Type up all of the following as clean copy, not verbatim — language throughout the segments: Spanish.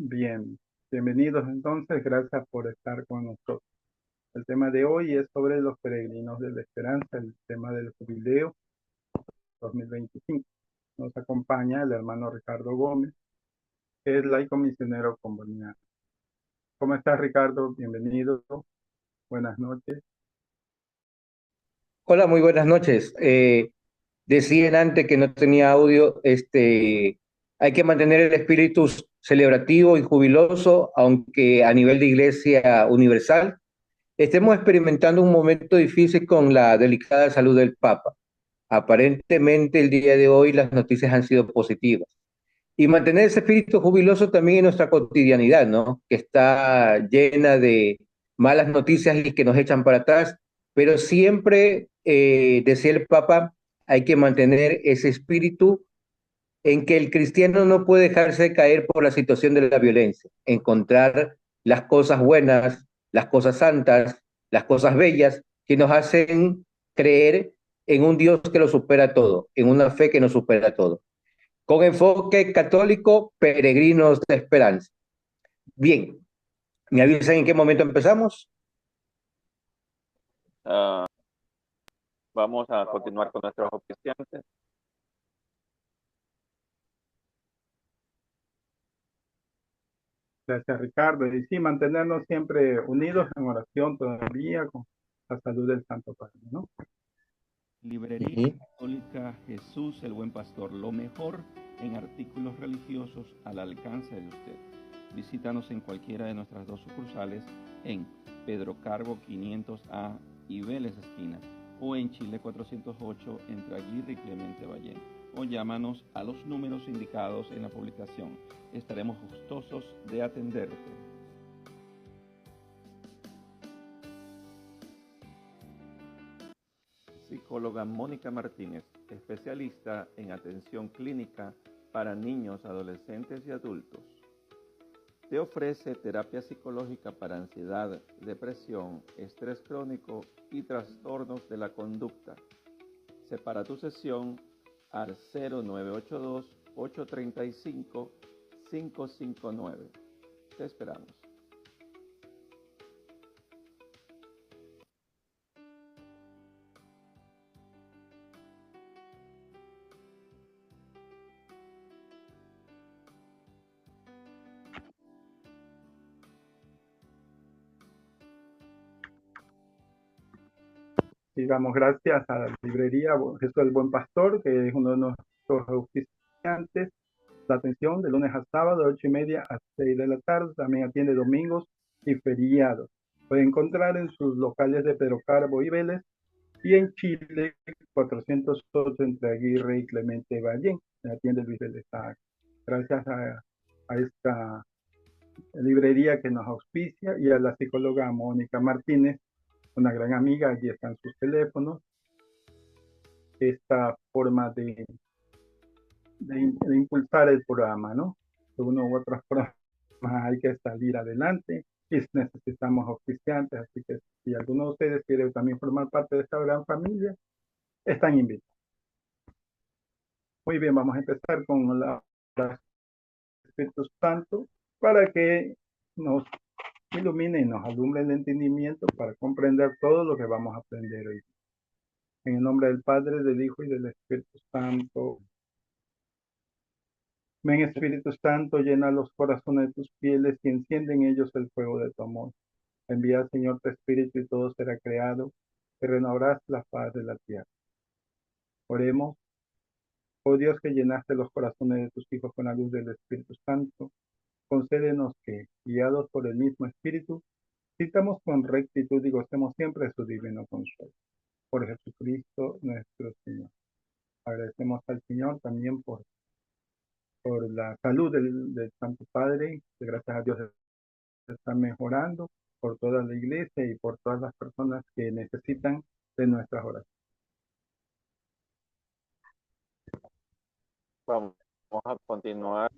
Bien, bienvenidos entonces, gracias por estar con nosotros. El tema de hoy es sobre los peregrinos de la esperanza, el tema del jubileo 2025. Nos acompaña el hermano Ricardo Gómez, que es laico misionero comboniano. ¿Cómo estás, Ricardo? Bienvenido, buenas noches. Hola, muy buenas noches. Decían antes que no tenía audio, hay que mantener el espíritu celebrativo y jubiloso, aunque a nivel de Iglesia Universal estemos experimentando un momento difícil con la delicada salud del Papa. Aparentemente el día de hoy las noticias han sido positivas. Y mantener ese espíritu jubiloso también en nuestra cotidianidad, ¿no? Que está llena de malas noticias y que nos echan para atrás, pero siempre, decía el Papa, hay que mantener ese espíritu en que el cristiano no puede dejarse caer por la situación de la violencia, encontrar las cosas buenas, las cosas santas, las cosas bellas que nos hacen creer en un Dios que lo supera todo, en una fe que nos supera todo con enfoque católico, peregrinos de esperanza. Bien, ¿me avisan en qué momento empezamos? Ah, Vamos a continuar con nuestros oficiantes. Gracias, Ricardo. Y sí, mantenernos siempre unidos en oración todavía con la salud del Santo Padre, ¿no? Librería Ujú. Católica Jesús el Buen Pastor, lo mejor en artículos religiosos al alcance de usted. Visítanos en cualquiera de nuestras dos sucursales en Pedro Carbo 500A y Vélez Esquina, o en Chile 408 entre Aguirre y Clemente Ballén, o llámanos a los números indicados en la publicación. Estaremos gustosos de atenderte. Psicóloga Mónica Martínez, especialista en atención clínica para niños, adolescentes y adultos. Te ofrece terapia psicológica para ansiedad, depresión, estrés crónico y trastornos de la conducta. Separa tu sesión al 0982-835-559. Te esperamos. Y damos gracias a la librería Jesús el Buen Pastor, que es uno de nuestros auspiciantes. La atención de lunes a sábado, de 8:30 a 6 de la tarde. También atiende domingos y feriados. Puede encontrar en sus locales de Pedro Carbo y Vélez y en Chile 408 entre Aguirre y Clemente Ballén. Atiende Luis del Estado. Gracias a esta librería que nos auspicia y a la psicóloga Mónica Martínez, una gran amiga. Allí están sus teléfonos. Esta forma de impulsar el programa, ¿no? De una u otra forma hay que salir adelante y necesitamos auspiciantes, así que si alguno de ustedes quiere también formar parte de esta gran familia, están invitados. Muy bien, vamos a empezar con la Espíritu Santo para que nos ilumine y nos alumbre el entendimiento para comprender todo lo que vamos a aprender hoy. En el nombre del Padre, del Hijo y del Espíritu Santo. Ven Espíritu Santo, llena los corazones de tus fieles y enciende en ellos el fuego de tu amor. Envía, Señor, tu Espíritu y todo será creado, y renovarás la paz de la tierra. Oremos. Oh Dios, que llenaste los corazones de tus hijos con la luz del Espíritu Santo, concédenos que, guiados por el mismo Espíritu, sintamos con rectitud y gocemos siempre de su divino consuelo. Por Jesucristo nuestro Señor. Agradecemos al Señor también por la salud del Santo Padre, que gracias a Dios está mejorando, por toda la iglesia y por todas las personas que necesitan de nuestras oraciones. Vamos a continuar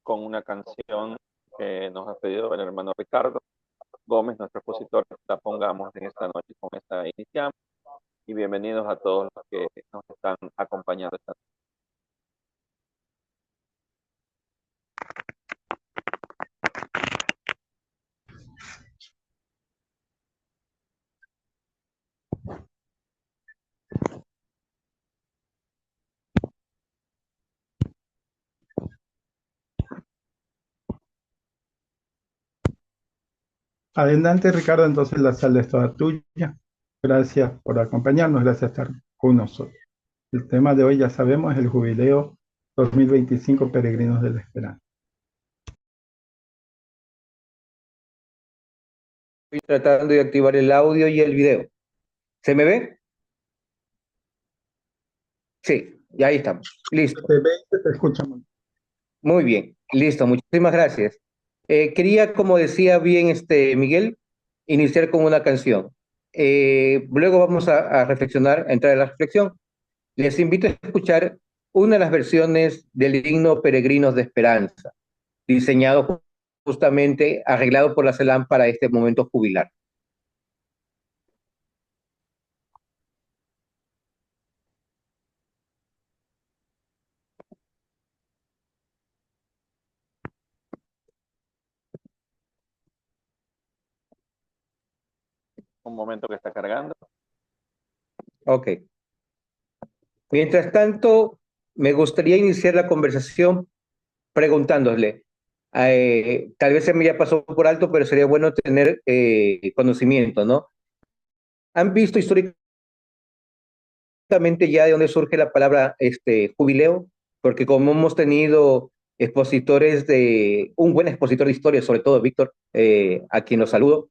con una canción que nos ha pedido el hermano Ricardo Gómez, nuestro expositor. La pongamos en esta noche, con esta iniciamos. Y bienvenidos a todos los que nos están acompañando esta noche. Adelante, Ricardo, entonces la sala es toda tuya. Gracias por acompañarnos, gracias por estar con nosotros. El tema de hoy, ya sabemos, es el Jubileo 2025 Peregrinos de la Esperanza. Estoy tratando de activar el audio y el video. ¿Se me ve? Sí, ya ahí estamos. Listo. Te ve y te escucha muy bien. Muy bien, listo, muchísimas gracias. Quería, como decía bien Miguel, iniciar con una canción. Luego vamos a reflexionar, a entrar en la reflexión. Les invito a escuchar una de las versiones del himno Peregrinos de Esperanza, diseñado justamente, arreglado por la CELAM para este momento jubilar. Un momento que está cargando. Ok. Mientras tanto, me gustaría iniciar la conversación preguntándole, tal vez se me ya pasó por alto, pero sería bueno tener conocimiento, ¿no? ¿Han visto históricamente ya de dónde surge la palabra jubileo? Porque como hemos tenido expositores un buen expositor de historia, sobre todo Víctor, a quien los saludo,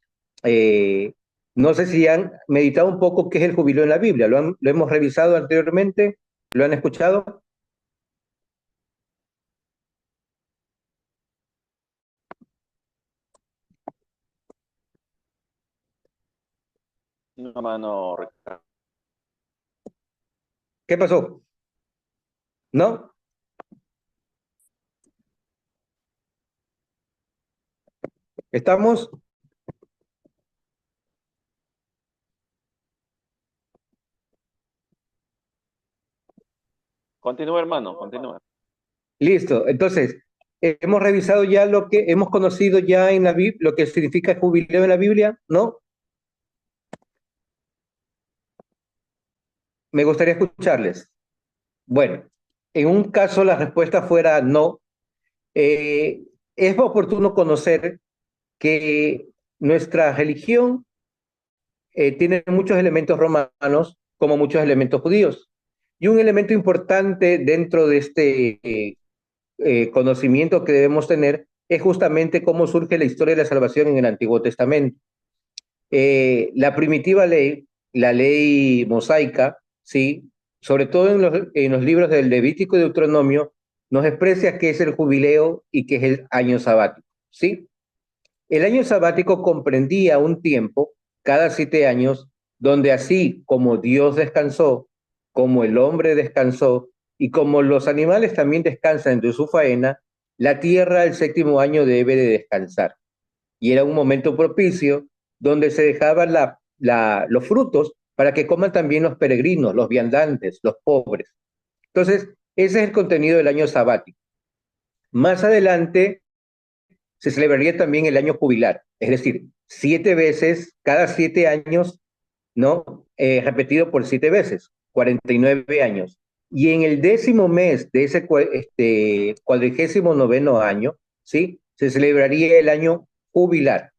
no sé si han meditado un poco qué es el jubileo en la Biblia. ¿Lo hemos revisado anteriormente? ¿Lo han escuchado? Una mano, Ricardo. ¿Qué pasó? ¿No? ¿Estamos? Continúa, hermano, continúa. Listo. Entonces, hemos revisado ya lo que hemos conocido ya en la Biblia, lo que significa jubileo en la Biblia, ¿no? Me gustaría escucharles. Bueno, en un caso la respuesta fuera no. Es oportuno conocer que nuestra religión tiene muchos elementos romanos como muchos elementos judíos. Y un elemento importante dentro de este conocimiento que debemos tener es justamente cómo surge la historia de la salvación en el Antiguo Testamento. La primitiva ley, la ley mosaica, ¿sí? Sobre todo en los libros del Levítico y Deuteronomio, nos expresa qué es el jubileo y qué es el año sabático, ¿sí? El año sabático comprendía un tiempo, cada 7 años, donde así como Dios descansó, como el hombre descansó y como los animales también descansan de su faena, la tierra el 7.º año debe de descansar. Y era un momento propicio donde se dejaban los frutos para que coman también los peregrinos, los viandantes, los pobres. Entonces, ese es el contenido del año sabático. Más adelante se celebraría también el año jubilar, es decir, 7 veces, cada 7 años, ¿no? Repetido por 7 veces, 49 años. Y en el 10º mes de ese 49º año, ¿sí? Se celebraría el año jubilar,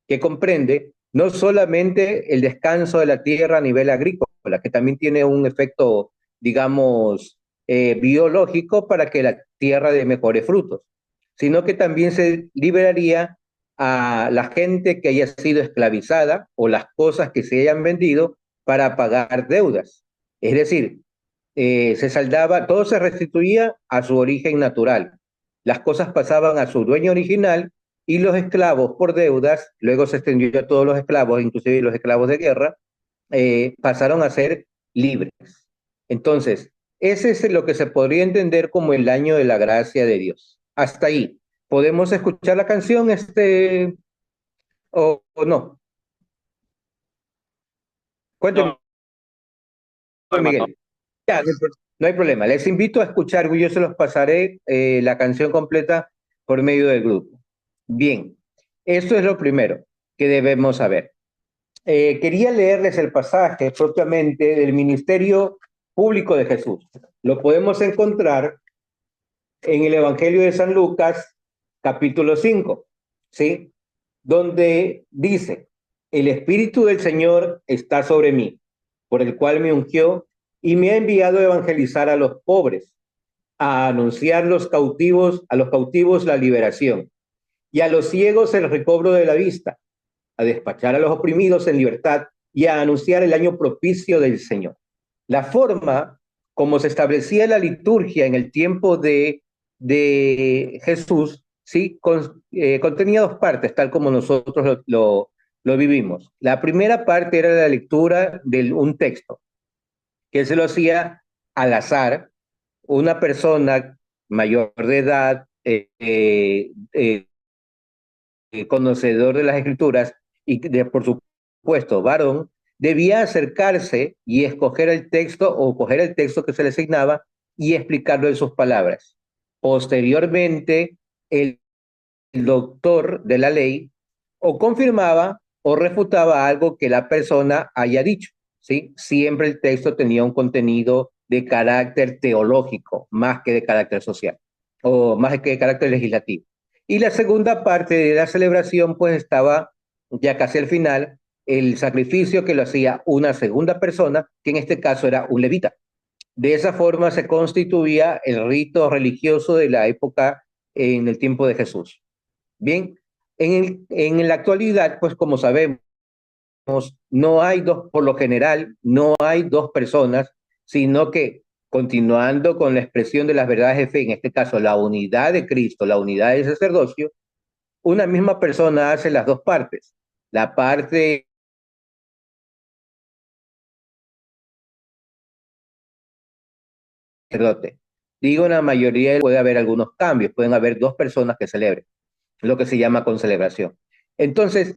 que comprende no solamente el descanso de la tierra a nivel agrícola, que también tiene un efecto, digamos, biológico para que la tierra dé mejores frutos, sino que también se liberaría a la gente que haya sido esclavizada o las cosas que se hayan vendido para pagar deudas. Es decir, se saldaba, todo se restituía a su origen natural. Las cosas pasaban a su dueño original y los esclavos por deudas, luego se extendió a todos los esclavos, inclusive los esclavos de guerra, pasaron a ser libres. Entonces, ese es lo que se podría entender como el año de la gracia de Dios. Hasta ahí. ¿Podemos escuchar la canción o no? Cuénteme, No, hermano. Miguel. Ya, no hay problema. Les invito a escuchar, yo se los pasaré la canción completa por medio del grupo. Bien, esto es lo primero que debemos saber. Quería leerles el pasaje propiamente del ministerio público de Jesús. Lo podemos encontrar en el Evangelio de San Lucas, capítulo 5, ¿sí? donde dice, el Espíritu del Señor está sobre mí, por el cual me ungió y me ha enviado a evangelizar a los pobres, a anunciar a los cautivos la liberación y a los ciegos el recobro de la vista, a despachar a los oprimidos en libertad y a anunciar el año propicio del Señor. La forma como se establecía la liturgia en el tiempo de Jesús, ¿sí? Contenía dos partes, tal como nosotros lo vivimos. La primera parte era la lectura de un texto, que se lo hacía al azar, una persona mayor de edad, conocedor de las escrituras por supuesto, varón, debía acercarse y escoger el texto o coger el texto que se le asignaba y explicarlo en sus palabras. Posteriormente, el doctor de la ley o confirmaba o refutaba algo que la persona haya dicho, ¿sí? Siempre el texto tenía un contenido de carácter teológico, más que de carácter social, o más que de carácter legislativo. Y la segunda parte de la celebración, pues estaba ya casi al final, el sacrificio que lo hacía una segunda persona, que en este caso era un levita. De esa forma se constituía el rito religioso de la época en el tiempo de Jesús. Bien, en la actualidad, pues como sabemos, no hay dos, por lo general, no hay dos personas, sino que continuando con la expresión de las verdades de fe, en este caso la unidad de Cristo, la unidad del sacerdocio, una misma persona hace las dos partes. La parte sacerdote. Digo, en la mayoría puede haber algunos cambios, pueden haber dos personas que celebren, lo que se llama concelebración. Entonces,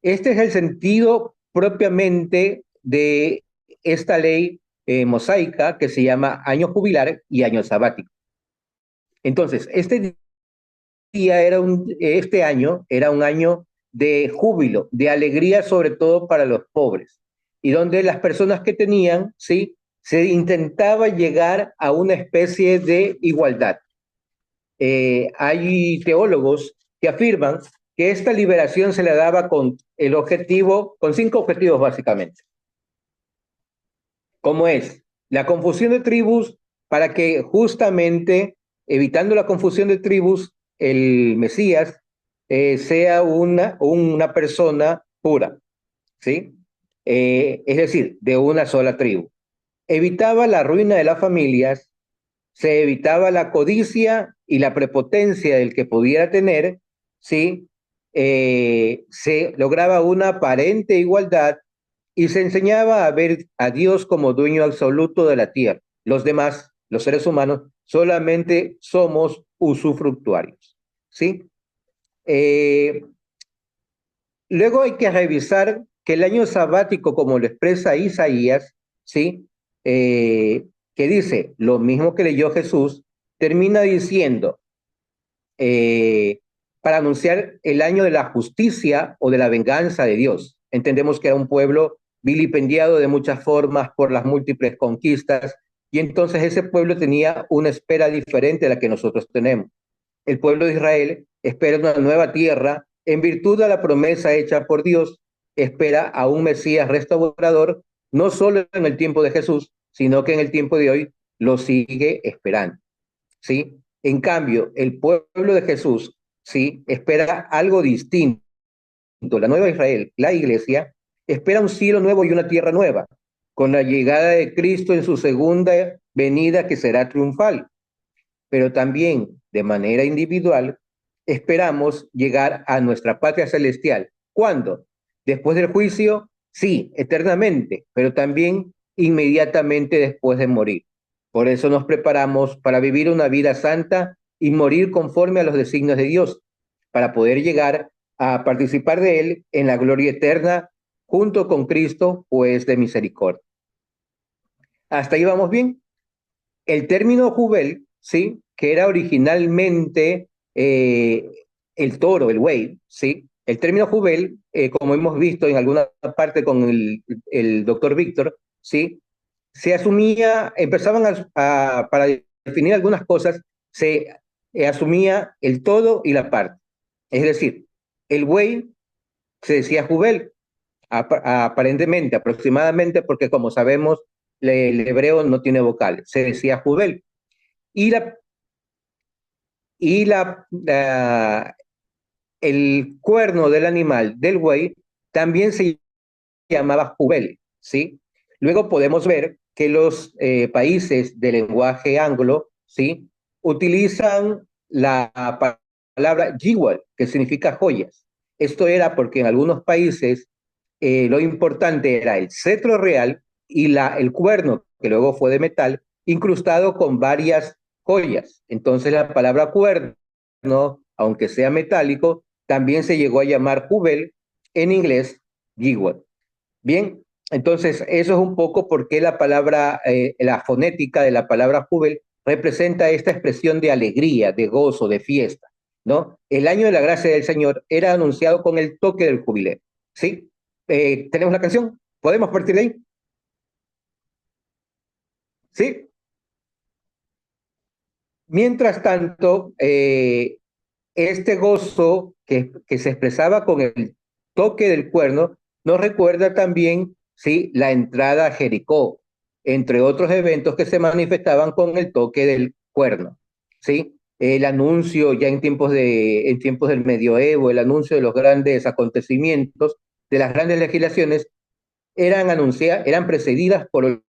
este es el sentido propiamente de esta ley mosaica que se llama año jubilar y año sabático. Entonces, este año era un año de júbilo, de alegría, sobre todo para los pobres, y donde las personas que tenían, ¿sí? Se intentaba llegar a una especie de igualdad. Hay teólogos que afirman que esta liberación se le daba con con 5 objetivos básicamente. Como es la confusión de tribus, para que justamente, evitando la confusión de tribus, el Mesías sea una persona pura, ¿sí? Es decir, de una sola tribu. Evitaba la ruina de las familias, se evitaba la codicia y la prepotencia del que pudiera tener, ¿sí? Se lograba una aparente igualdad y se enseñaba a ver a Dios como dueño absoluto de la tierra. Los demás, los seres humanos, solamente somos usufructuarios, ¿sí? Luego hay que revisar que el año sabático, como lo expresa Isaías, ¿sí? Que dice lo mismo que leyó Jesús, termina diciendo, para anunciar el año de la justicia o de la venganza de Dios. Entendemos que era un pueblo vilipendiado de muchas formas por las múltiples conquistas, y entonces ese pueblo tenía una espera diferente a la que nosotros tenemos. El pueblo de Israel espera una nueva tierra en virtud de la promesa hecha por Dios, espera a un Mesías restaurador, no solo en el tiempo de Jesús, sino que en el tiempo de hoy lo sigue esperando, ¿sí? En cambio, el pueblo de Jesús, ¿sí? Espera algo distinto. La nueva Israel, la iglesia, espera un cielo nuevo y una tierra nueva, con la llegada de Cristo en su segunda venida que será triunfal. Pero también, de manera individual, esperamos llegar a nuestra patria celestial. ¿Cuándo? Después del juicio, sí, eternamente, pero también inmediatamente después de morir. Por eso nos preparamos para vivir una vida santa y morir conforme a los designios de Dios, para poder llegar a participar de Él en la gloria eterna junto con Cristo, pues de misericordia. ¿Hasta ahí vamos bien? El término jubel, ¿sí? Que era originalmente el toro, el buey, ¿sí? El término jubel, como hemos visto en alguna parte con el doctor Víctor, ¿sí? Se asumía, para definir algunas cosas, se asumía el todo y la parte. Es decir, El buey se decía Jubel, aparentemente, aproximadamente, porque como sabemos, el hebreo no tiene vocales, se decía Jubel. Y el cuerno del animal, del buey, también se llamaba Jubel, ¿sí? Luego podemos ver que los países de lenguaje anglo, ¿sí? Utilizan la palabra jewel, que significa joyas. Esto era porque en algunos países lo importante era el cetro real y el cuerno, que luego fue de metal, incrustado con varias joyas. Entonces la palabra cuerno, aunque sea metálico, también se llegó a llamar jubel, en inglés, jewel. Bien, entonces eso es un poco por qué la palabra, la fonética de la palabra jubel representa esta expresión de alegría, de gozo, de fiesta, ¿no? El año de la gracia del Señor era anunciado con el toque del jubileo, ¿sí? ¿Tenemos la canción? ¿Podemos partir de ahí? ¿Sí? Mientras tanto, este gozo que se expresaba con el toque del cuerno nos recuerda también, ¿sí?, la entrada a Jericó, entre otros eventos que se manifestaban con el toque del cuerno, ¿sí? El anuncio ya en tiempos del medioevo, el anuncio de los grandes acontecimientos, de las grandes legislaciones, eran precedidas por el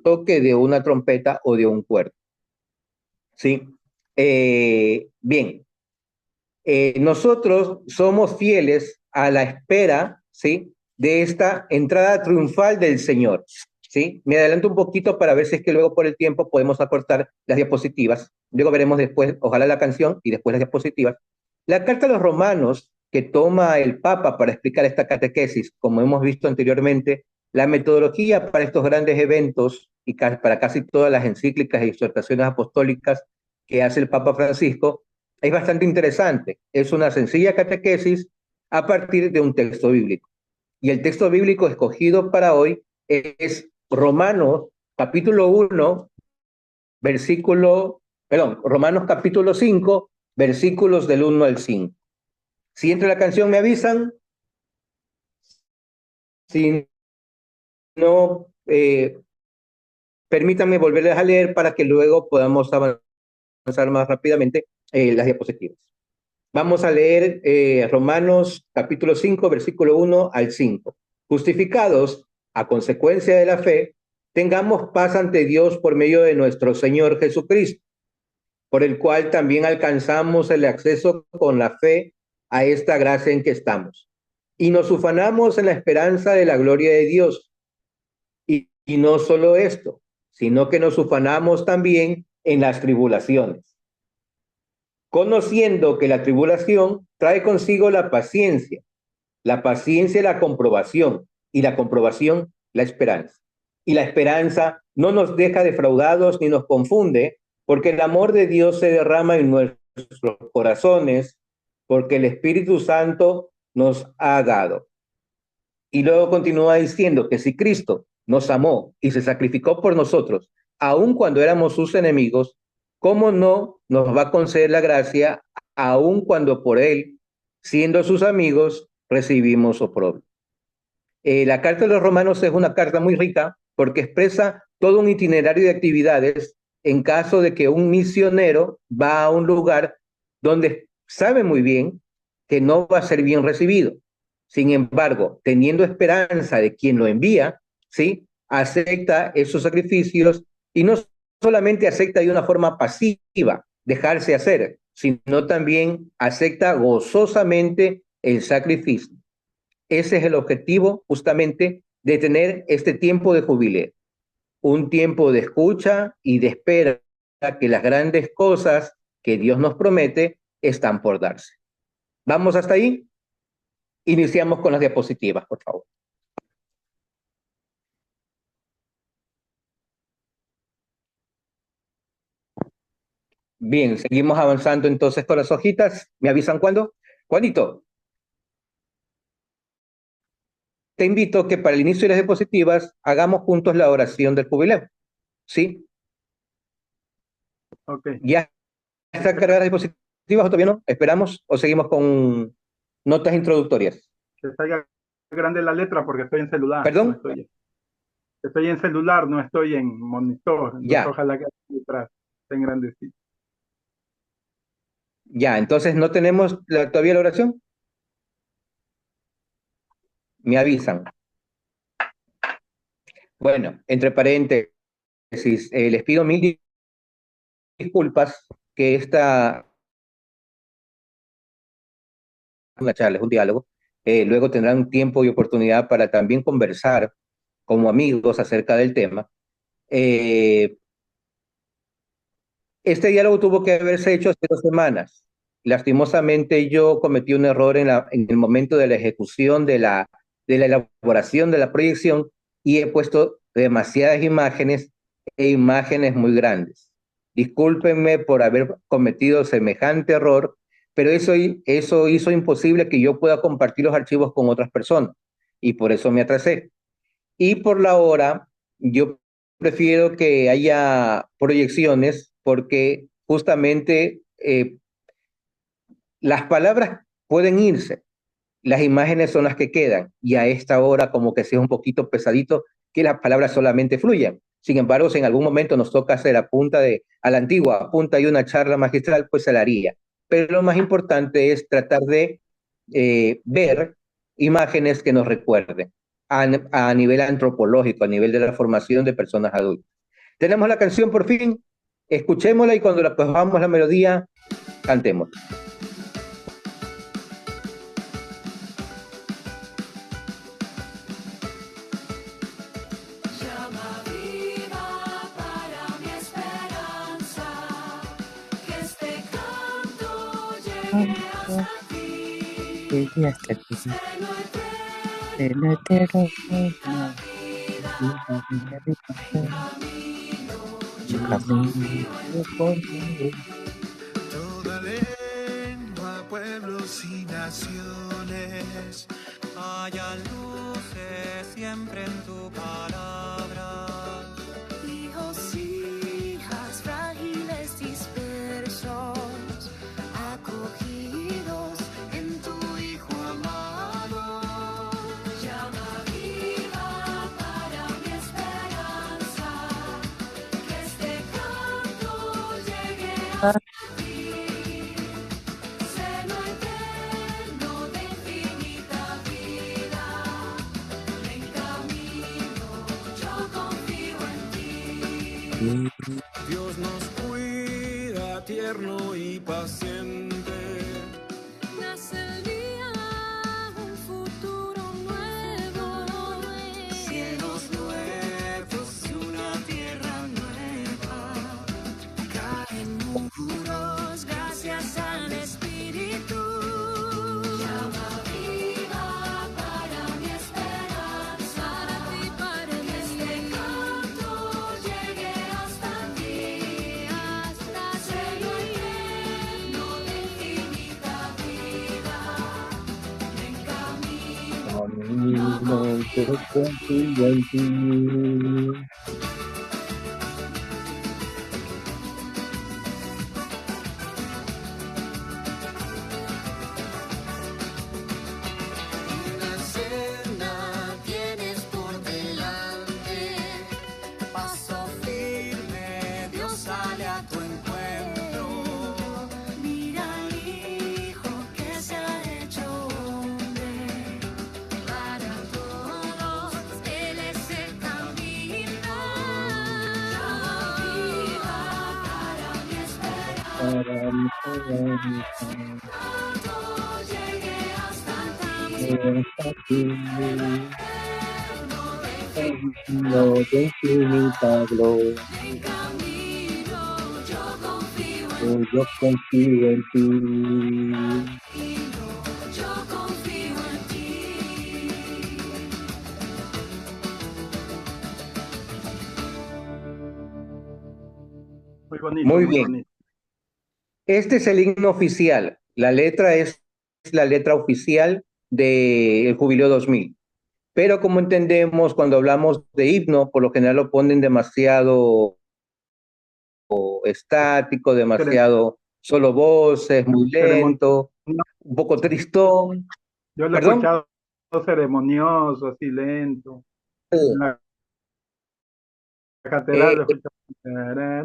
toque de una trompeta o de un cuerno, ¿sí? Bien, nosotros somos fieles a la espera, ¿sí?, de esta entrada triunfal del Señor, ¿sí? Me adelanto un poquito para ver si es que luego por el tiempo podemos acortar las diapositivas. Luego veremos después, ojalá la canción y después las diapositivas. La carta a los romanos que toma el Papa para explicar esta catequesis, como hemos visto anteriormente, la metodología para estos grandes eventos y para casi todas las encíclicas e exhortaciones apostólicas que hace el Papa Francisco, es bastante interesante. Es una sencilla catequesis a partir de un texto bíblico. Y el texto bíblico escogido para hoy es Romanos capítulo 1, Romanos capítulo 5, versículos del 1 al 5. Si entra la canción me avisan, si no, permítanme volverles a leer para que luego podamos avanzar más rápidamente las diapositivas. Vamos a leer Romanos capítulo 5, versículo 1 al 5. Justificados a consecuencia de la fe, tengamos paz ante Dios por medio de nuestro Señor Jesucristo, por el cual también alcanzamos el acceso con la fe a esta gracia en que estamos. Y nos ufanamos en la esperanza de la gloria de Dios. Y no solo esto, sino que nos ufanamos también en las tribulaciones, conociendo que la tribulación trae consigo la paciencia la comprobación, y la comprobación la esperanza. Y la esperanza no nos deja defraudados ni nos confunde, porque el amor de Dios se derrama en nuestros corazones, porque el Espíritu Santo nos ha dado. Y luego continúa diciendo que si Cristo nos amó y se sacrificó por nosotros, aun cuando éramos sus enemigos, ¿cómo no nos va a conceder la gracia, aun cuando por Él, siendo sus amigos, recibimos oprobio? La carta de los Romanos es una carta muy rica porque expresa todo un itinerario de actividades en caso de que un misionero va a un lugar donde sabe muy bien que no va a ser bien recibido. Sin embargo, teniendo esperanza de quien lo envía, ¿sí?, acepta esos sacrificios y no solamente acepta de una forma pasiva, dejarse hacer, sino también acepta gozosamente el sacrificio. Ese es el objetivo justamente de tener este tiempo de jubileo, un tiempo de escucha y de espera que las grandes cosas que Dios nos promete están por darse. ¿Vamos hasta ahí? Iniciamos con las diapositivas, por favor. Bien, seguimos avanzando entonces con las hojitas. ¿Me avisan cuándo? Juanito, te invito que para el inicio de las diapositivas hagamos juntos la oración del jubileo. ¿Sí? Ok. ¿Ya está cargada las diapositivas o todavía no? ¿Esperamos o seguimos con Notas introductorias. Que salga grande la letra porque estoy en celular. ¿Perdón? No estoy en celular, no estoy en monitor. Entonces Ya, ojalá que la letra esté en grandecito. ya. Entonces, ¿no tenemos todavía la oración? Me avisan. Bueno, entre paréntesis, les pido mil disculpas que una charla, es un diálogo. Luego tendrán tiempo y oportunidad para también conversar como amigos acerca del tema. Eh, Este diálogo tuvo que haberse hecho hace 2 semanas. Lastimosamente yo cometí un error en el momento de la ejecución de la elaboración de la proyección y he puesto demasiadas imágenes e imágenes muy grandes. Discúlpenme por haber cometido semejante error, pero eso hizo imposible que yo pueda compartir los archivos con otras personas y por eso me atrasé. Y por la hora, yo prefiero que haya proyecciones porque justamente las palabras pueden irse, las imágenes son las que quedan y a esta hora como que sea un poquito pesadito que las palabras solamente fluyan. Sin embargo, si en algún momento nos toca hacer a la antigua, punta y una charla magistral, pues se la haría. Pero lo más importante es tratar de ver imágenes que nos recuerden a nivel antropológico, a nivel de la formación de personas adultas. Tenemos la canción por fin, escuchémosla y cuando la cojamos la melodía, cantemos. Llegué hasta aquí, de lo eterno, camino por mí. Toda lengua, pueblos y naciones, haya luces siempre en tu palabra. Hijos, hijas, frágiles, dispersos, acogidos en tu Hijo amado. Llama viva para mi esperanza, que este canto llegue hasta ti. Seno eterno de infinita vida, en camino yo confío en ti. Dios nos cuida, tierno y paciente. Nace el día, un futuro nuevo, cielos nuevos y una tierra nueva. Caen muros gracias al Espíritu. Llama viva para mi esperanza, para ti, para mí. Este canto llegue hasta ti, hasta cielo eterno de infinita vida. En camino Yo confío en ti. una senda tienes por delante, Paso firme, Dios sale a tu encuentro. mira al Hijo que se ha hecho hombre. Para todos Él es el camino. Llama viva para mi esperanza, canto llegue hasta ti. No de infinita gloria, En camino yo confío en yo confío en ti. ti, yo confío en ti. Muy bonito, Muy muy bien. bonito. Este es el himno oficial. La letra es la letra oficial del Jubileo 2000. Pero como entendemos, cuando hablamos de himno, por lo general lo ponen demasiado estático, demasiado solo voces, muy Ceremonia. lento. un poco tristón. Yo lo he ¿Perdón? escuchado ceremonioso, así lento. En la catedral lo Eh, he escuchado.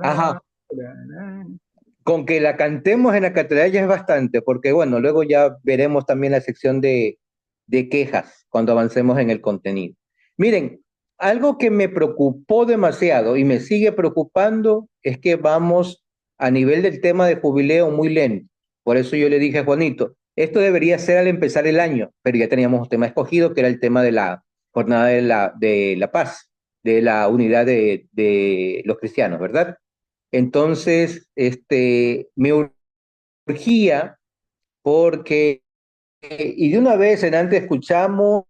ajá, con que la cantemos en la catedral ya es bastante, porque bueno, luego ya veremos también la sección de quejas cuando avancemos en el contenido. Miren, algo que me preocupó demasiado y me sigue preocupando es que vamos a nivel del tema de jubileo muy lento. Por eso yo le dije a Juanito, esto debería ser al empezar el año, pero ya teníamos un tema escogido que era el tema de la jornada de la paz, de la unidad de los cristianos, ¿verdad? Entonces, me urgía porque, y de una vez en antes escuchamos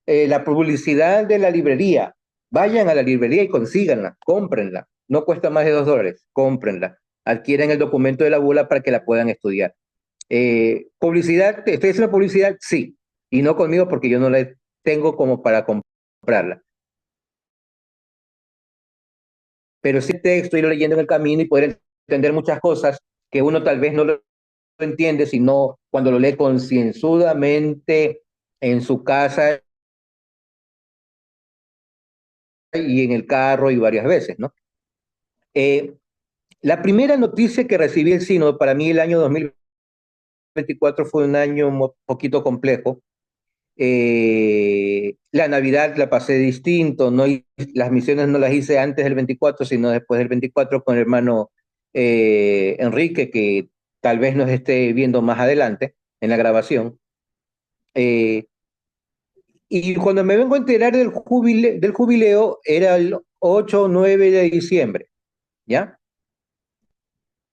la publicidad de la librería. Vayan a la librería y consíganla, cómprenla. No cuesta más de $2, cómprenla. Adquieren el documento de la bula para que la puedan estudiar. Publicidad, ¿estoy haciendo publicidad? Sí. Y no conmigo porque yo no la tengo como para comprarla. Pero sí texto, irlo leyendo en el camino y poder entender muchas cosas que uno tal vez no lo entiende, sino cuando lo lee concienzudamente en su casa y en el carro y varias veces, ¿no? La primera noticia que recibí el sínodo, para mí el año 2024 fue un año un poquito complejo. La Navidad la pasé distinto, no, las misiones no las hice antes del 24, sino después del 24 con el hermano Enrique, que tal vez nos esté viendo más adelante en la grabación. Y cuando me vengo a enterar del jubileo era el 8 o 9 de diciembre, ¿ya?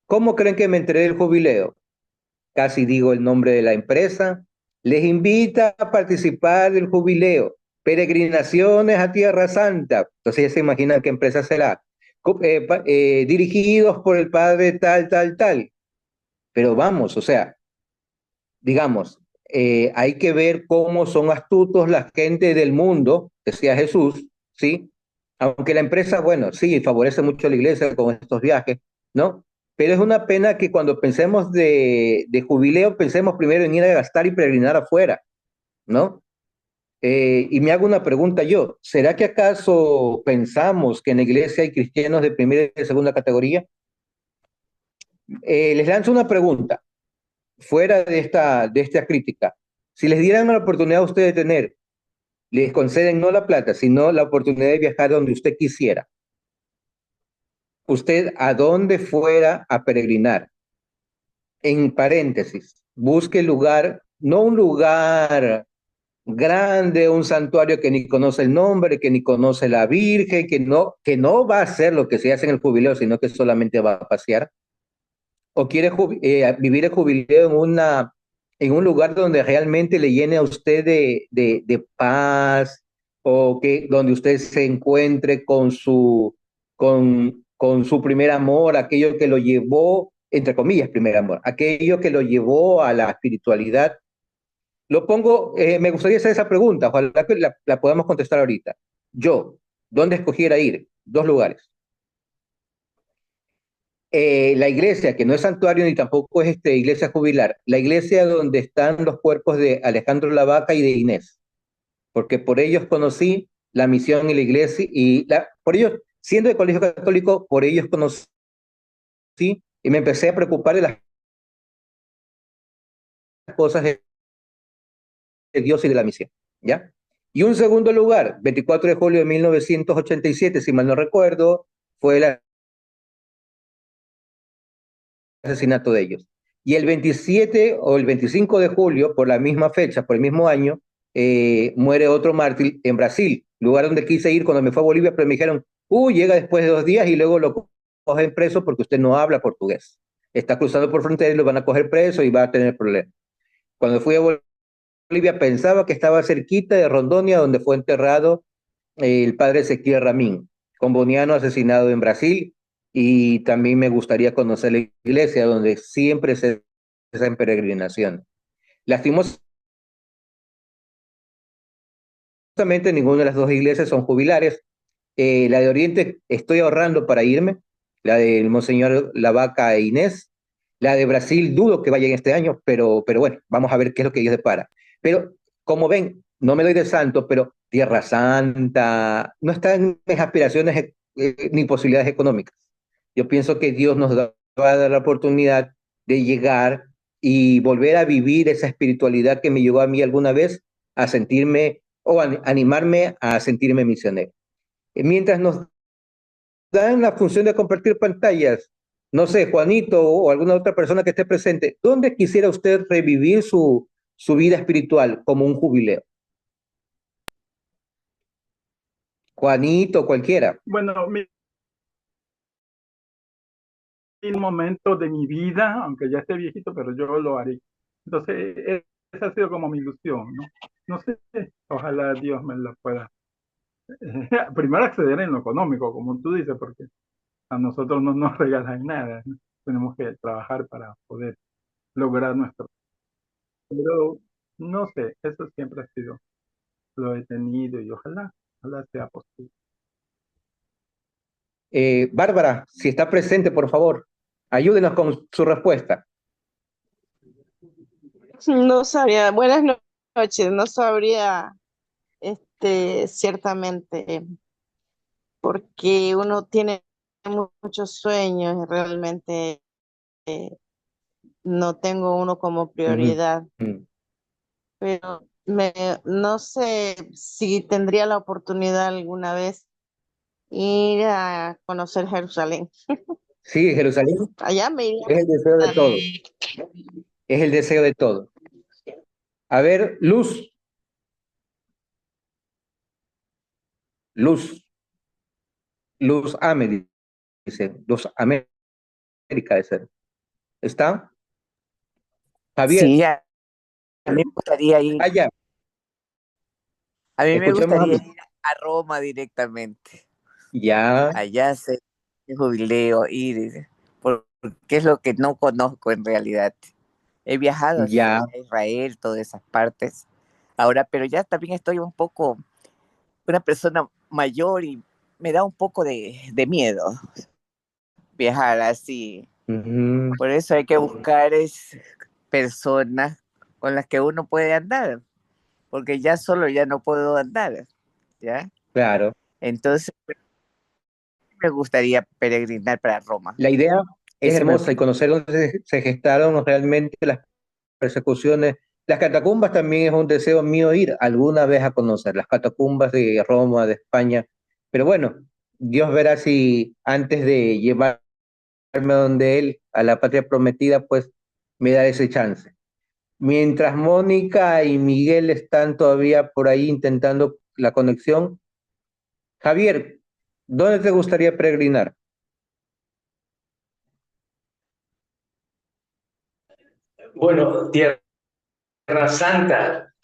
¿Cómo creen que me enteré del jubileo? Casi digo el nombre de la empresa. Les invita a participar del jubileo. Peregrinaciones a Tierra Santa. Entonces ya se imaginan qué empresa será. Dirigidos por el padre tal, tal, tal. Pero vamos, o sea, digamos, hay que ver cómo son astutos la gente del mundo, decía Jesús, ¿sí? Aunque la empresa, bueno, sí, favorece mucho a la iglesia con estos viajes, ¿no? Pero es una pena que cuando pensemos de jubileo, pensemos primero en ir a gastar y peregrinar afuera, ¿no? Y me hago una pregunta yo, ¿será que acaso pensamos que en la iglesia hay cristianos de primera y de segunda categoría? Les lanzo una pregunta fuera de esta crítica, si les dieran la oportunidad a usted de tener, les conceden no la plata, sino la oportunidad de viajar donde usted quisiera, ¿usted a dónde fuera a peregrinar? En paréntesis, busque lugar, no un lugar grande, un santuario que ni conoce el nombre, que ni conoce la Virgen, que no va a hacer lo que se hace en el jubileo, sino que solamente va a pasear. ¿O quiere vivir el jubileo en un lugar donde realmente le llene a usted de paz o donde usted se encuentre con su primer amor, aquello que lo llevó, entre comillas, primer amor, aquello que lo llevó a la espiritualidad? Lo pongo, me gustaría hacer esa pregunta, ojalá que la podamos contestar ahorita. Yo, ¿dónde escogiera ir? Dos lugares. La iglesia, que no es santuario ni tampoco es iglesia jubilar, la iglesia donde están los cuerpos de Alejandro Lavaca y de Inés, porque por ellos conocí la misión en la iglesia por ellos, siendo de colegio católico, por ellos conocí y me empecé a preocupar de las cosas de Dios y de la misión, ¿ya? Y un segundo lugar, 24 de julio de 1987, si mal no recuerdo, fue el asesinato de ellos. Y el 27 o el 25 de julio, por la misma fecha, por el mismo año, muere otro mártir en Brasil, lugar donde quise ir cuando me fue a Bolivia, pero me dijeron, llega después de 2 días y luego lo cogen preso porque usted no habla portugués. Está cruzando por frontera y lo van a coger preso y va a tener problemas. Cuando fui a Bolivia pensaba que estaba cerquita de Rondônia, donde fue enterrado el padre Ezequiel Ramín, comboniano asesinado en Brasil, y también me gustaría conocer la iglesia donde siempre se hace en peregrinación. Lastimosamente, ninguna de las dos iglesias son jubilares. La de Oriente estoy ahorrando para irme, la del Monseñor Lavaca e Inés. La de Brasil dudo que vaya en este año, pero bueno, vamos a ver qué es lo que Dios depara. Pero como ven, no me doy de santo, pero Tierra Santa no está en mis aspiraciones ni posibilidades económicas. Yo pienso que Dios nos va a dar la oportunidad de llegar y volver a vivir esa espiritualidad que me llevó a mí alguna vez a sentirme o a animarme a sentirme misionero. Mientras nos dan la función de compartir pantallas, no sé, Juanito o alguna otra persona que esté presente, ¿dónde quisiera usted revivir su vida espiritual como un jubileo? Juanito, cualquiera. Bueno, mi momento de mi vida, aunque ya esté viejito, pero yo lo haré. Entonces, esa ha sido como mi ilusión, ¿no? No sé, ojalá Dios me la pueda. Primero acceder en lo económico, como tú dices, porque a nosotros no nos regalan nada, ¿no? Tenemos que trabajar para poder lograr nuestro. Pero no sé, eso siempre ha sido, lo he tenido y ojalá sea posible. Bárbara, si está presente, por favor, ayúdenos con su respuesta. No sabría, noches, no sabría, ciertamente, porque uno tiene muchos sueños y realmente no tengo uno como Ujú, prioridad, ujú. pero no sé si tendría la oportunidad alguna vez ir a conocer Jerusalén. Sí, Jerusalén Allá me iría. es el deseo de todo, es el deseo de todo. A ver, Luz, Luz Ame, dice, Luz América de ser. ¿Está? Javier, Sí, a mí me gustaría ir, allá, a mí me escuchemos a gustaría Luz. ir a Roma directamente. Ya, Allá hacer el jubileo, ir, porque es lo que no conozco en realidad. He viajado así ya, a Israel, todas esas partes. Ahora, pero ya también estoy un poco, una persona mayor y me da un poco de miedo viajar así. ujú, Por eso hay que buscar personas con las que uno puede andar, porque ya solo ya no puedo andar, ¿ya? claro. Entonces me gustaría peregrinar para Roma. La idea es Ese me... hermosa y conocer dónde se gestaron realmente las persecuciones. Las catacumbas también es un deseo mío ir alguna vez a conocer, las catacumbas de Roma, de España. Pero bueno, Dios verá si antes de llevarme donde Él, a la patria prometida, pues me da ese chance. Mientras Mónica y Miguel están todavía por ahí intentando la conexión, Javier, ¿dónde te gustaría peregrinar? Bueno, Tierra Santa,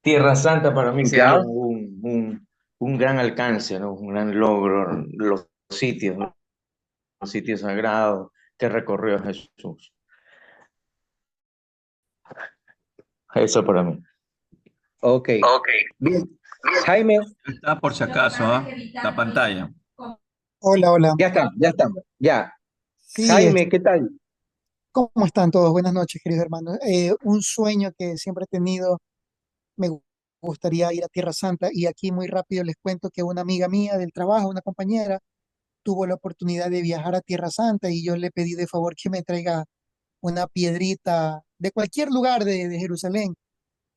Tierra Santa para mí Ya, tiene un gran alcance, ¿no? Un gran logro, los sitios, ¿no? Los sitios sagrados que recorrió Jesús. Eso para mí. ok. Ok. Bien, Jaime, Está por si acaso, ¿ah? La pantalla. Hola, hola. ya estamos, ya. Sí, Jaime, ¿qué tal? ¿cómo están todos? Buenas noches, queridos hermanos. Un sueño que siempre he tenido, me gustaría ir a Tierra Santa y aquí muy rápido les cuento que una amiga mía del trabajo, una compañera, tuvo la oportunidad de viajar a Tierra Santa y yo le pedí de favor que me traiga una piedrita de cualquier lugar de Jerusalén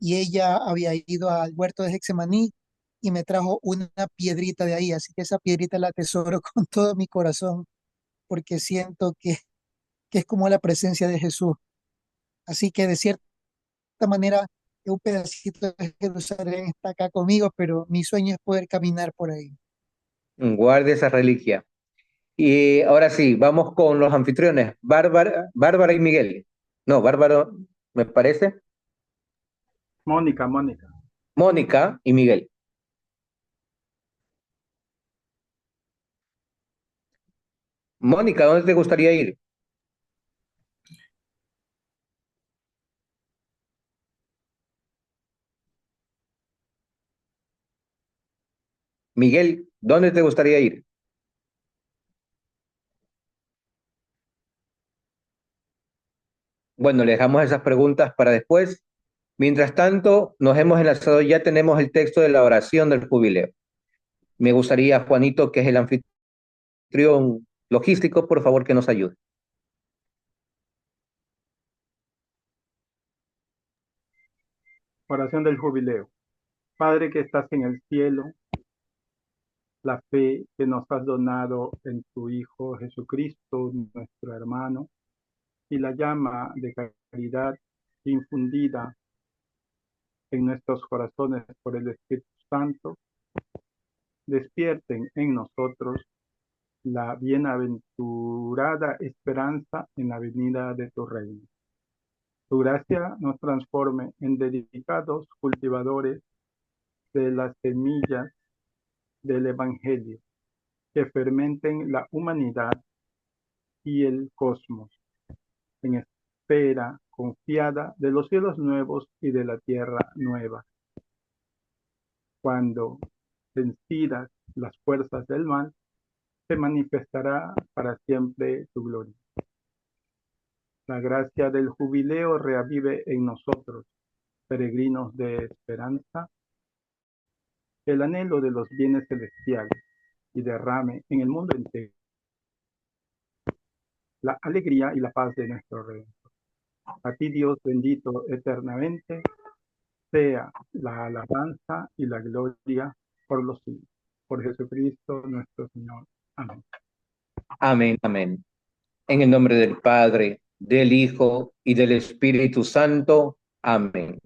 y ella había ido al huerto de Hexemaní y me trajo una piedrita de ahí, así que esa piedrita la atesoro con todo mi corazón porque siento que es como la presencia de Jesús. Así que de cierta manera, un pedacito de Jerusalén está acá conmigo, pero mi sueño es poder caminar por ahí. Guarde esa reliquia. Y ahora sí, vamos con los anfitriones, Bárbara y Miguel. No, Bárbara, me parece. Mónica. Mónica y Miguel. Mónica, ¿dónde te gustaría ir? Miguel, ¿dónde te gustaría ir? Bueno, le dejamos esas preguntas para después. Mientras tanto, nos hemos enlazado, ya tenemos el texto de la oración del jubileo. Me gustaría, Juanito, que es el anfitrión logístico, por favor, que nos ayude. Oración del jubileo. Padre que estás en el cielo, la fe que nos has donado en tu Hijo Jesucristo, nuestro hermano, y la llama de caridad infundida en nuestros corazones por el Espíritu Santo, despierten en nosotros la bienaventurada esperanza en la venida de tu reino. Tu gracia nos transforme en dedicados cultivadores de las semillas del Evangelio, que fermenten la humanidad y el cosmos, en espera confiada de los cielos nuevos y de la tierra nueva, cuando, vencidas las fuerzas del mal, se manifestará para siempre tu gloria. La gracia del jubileo reavive en nosotros, peregrinos de esperanza, el anhelo de los bienes celestiales y derrame en el mundo entero la alegría y la paz de nuestro reino. A ti, Dios bendito eternamente, sea la alabanza y la gloria por los siglos. Por Jesucristo nuestro Señor. Amén. Amén, amén. En el nombre del Padre, del Hijo y del Espíritu Santo. Amén.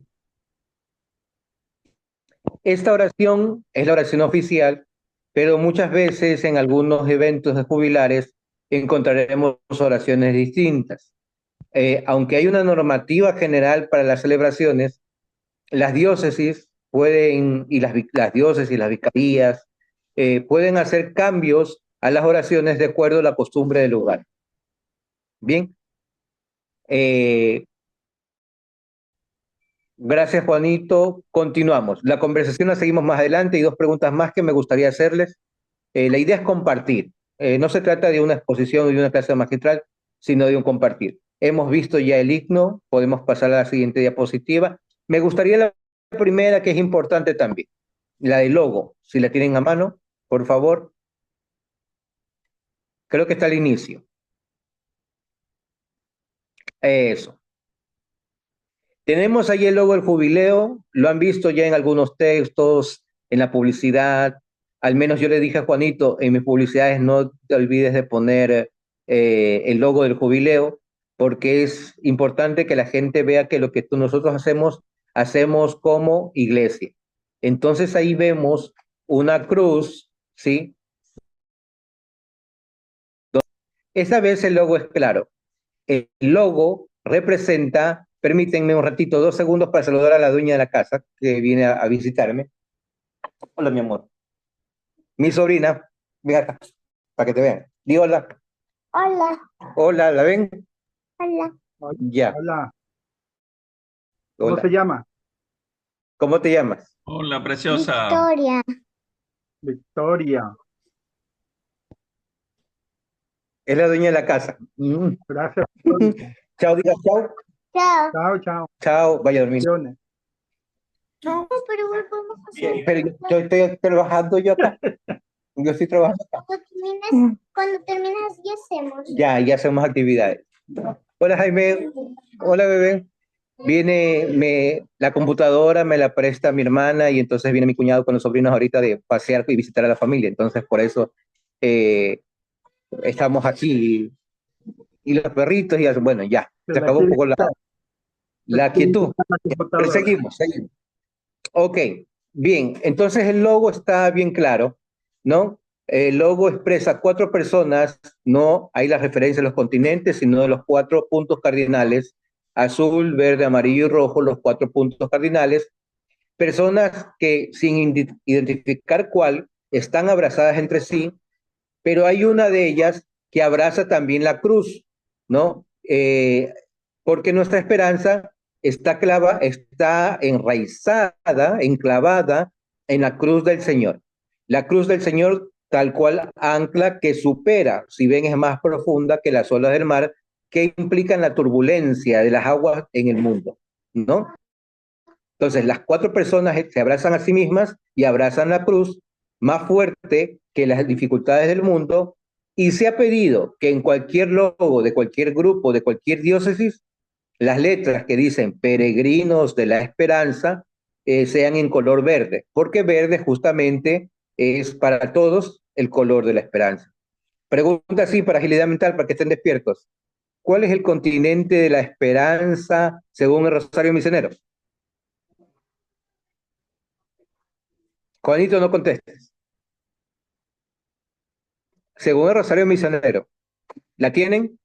Esta oración es la oración oficial, pero muchas veces en algunos eventos de jubilares encontraremos oraciones distintas. Aunque hay una normativa general para las celebraciones, las diócesis pueden, y las diócesis, las vicarías, pueden hacer cambios a las oraciones de acuerdo a la costumbre del lugar. Bien. Gracias, Juanito. Continuamos. La conversación la seguimos más adelante y dos preguntas más que me gustaría hacerles. La idea es compartir. No se trata de una exposición o de una clase magistral, sino de un compartir. Hemos visto ya el himno, podemos pasar a la siguiente diapositiva. Me gustaría la primera, que es importante también, la del logo. Si la tienen a mano, por favor. Creo que está al inicio. Eso. Tenemos ahí el logo del jubileo, lo han visto ya en algunos textos, en la publicidad. Al menos yo le dije a Juanito, en mis publicidades no te olvides de poner el logo del jubileo, porque es importante que la gente vea que lo que nosotros hacemos como iglesia. Entonces ahí vemos una cruz, ¿sí? Esta vez el logo es claro. El logo representa, permítanme un ratito, 2 segundos para saludar a la dueña de la casa que viene a visitarme. Hola, mi amor. Mi sobrina, ven acá, para que te vean. Di hola. Hola, Hola, ¿la ven? hola. Ya. Hola. ¿Cómo Hola. se llama? ¿Cómo te llamas? Hola, preciosa. Victoria. Victoria. Es la dueña de la casa. Gracias, Victoria. Chao, diga chao. Chao. Chao, chao. Chao, vaya a dormir. Bendiciones. No, pero volvamos a hacer. Pero yo estoy trabajando yo acá. Yo estoy trabajando acá. Cuando terminas, ¿qué hacemos? Ya hacemos actividades. Hola, Jaime. Hola, bebé. Viene, la computadora me la presta mi hermana y entonces viene mi cuñado con los sobrinos ahorita de pasear y visitar a la familia. Entonces, por eso estamos aquí. Y los perritos, y bueno, ya. Se acabó un poco la quietud. Pero seguimos. Ok, bien. Entonces el logo está bien claro, ¿no? El logo expresa 4 personas, no hay la referencia a los continentes, sino de los 4 puntos cardinales, azul, verde, amarillo y rojo, los 4 puntos cardinales, personas que sin identificar cuál, están abrazadas entre sí, pero hay una de ellas que abraza también la cruz, ¿no? Porque nuestra esperanza está enraizada, enclavada en la cruz del Señor. La cruz del Señor, tal cual ancla que supera, si bien es más profunda que las olas del mar, que implican la turbulencia de las aguas en el mundo, ¿no? Entonces, las 4 personas se abrazan a sí mismas y abrazan la cruz más fuerte que las dificultades del mundo, y se ha pedido que en cualquier logo de cualquier grupo, de cualquier diócesis, las letras que dicen peregrinos de la esperanza sean en color verde, porque verde justamente es para todos el color de la esperanza. Pregunta así para agilidad mental, para que estén despiertos. ¿Cuál es el continente de la esperanza según el Rosario Misionero? Juanito, no contestes. Según el Rosario Misionero, ¿la tienen?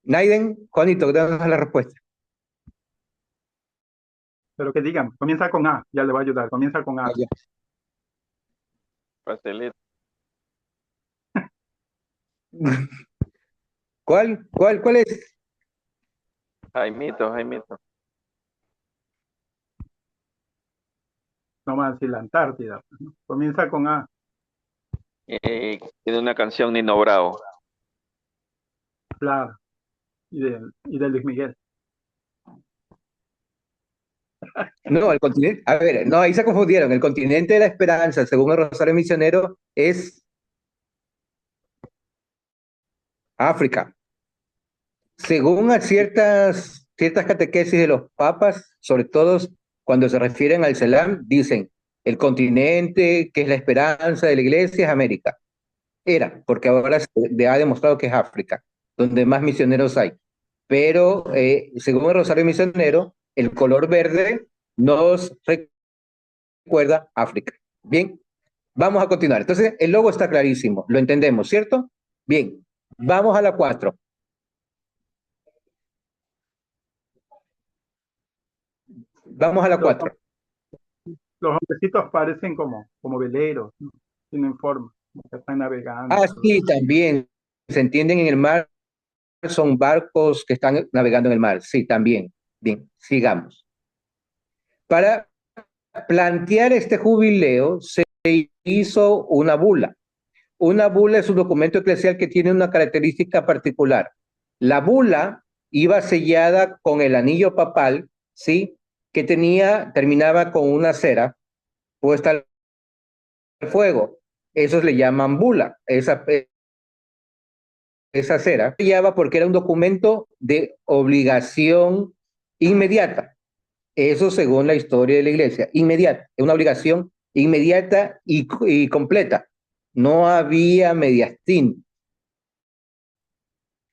Naiden, Juanito, danos la respuesta. Pero que digan, comienza con A, ya le va a ayudar, comienza con A. Facilito. ¿Cuál es? Jaimito. No más decir la Antártida, ¿no? Comienza con A. Tiene una canción Nino Bravo. Claro. Y de Luis Miguel. No, el continente, a ver, no, ahí se confundieron. El continente de la esperanza, según el Rosario Misionero, es África. Según a ciertas catequesis de los papas, sobre todo cuando se refieren al Selam, dicen, el continente que es la esperanza de la iglesia es América. Era, porque ahora se ha demostrado que es África, donde más misioneros hay. Pero según el Rosario Misionero, el color verde nos recuerda África. Bien, vamos a continuar. Entonces, el logo está clarísimo, lo entendemos, ¿cierto? Bien, vamos a la 4. Vamos a la 4. Los hombrecitos parecen como veleros, ¿no? Tienen forma, como que están navegando. Sí, también. Se entienden en el mar, son barcos que están navegando en el mar. Sí, también. Bien, sigamos. Para plantear este jubileo se hizo una bula. Una bula es un documento eclesial que tiene una característica particular. La bula iba sellada con el anillo papal, ¿sí? Que terminaba con una cera puesta al fuego. Esos le llaman bula. Esa cera sellaba porque era un documento de obligación inmediata. Eso según la historia de la iglesia. Inmediata. Es una obligación inmediata y completa. No había medias tintas.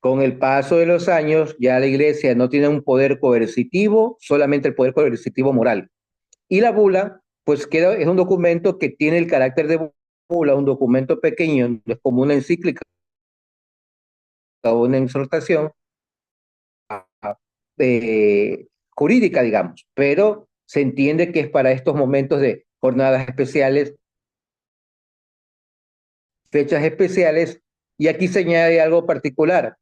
Con el paso de los años, ya la iglesia no tiene un poder coercitivo, solamente el poder coercitivo moral. Y la bula, pues es un documento que tiene el carácter de bula, un documento pequeño, es como una encíclica o una exhortación jurídica, digamos, pero se entiende que es para estos momentos de jornadas especiales, fechas especiales, y aquí se añade algo particular.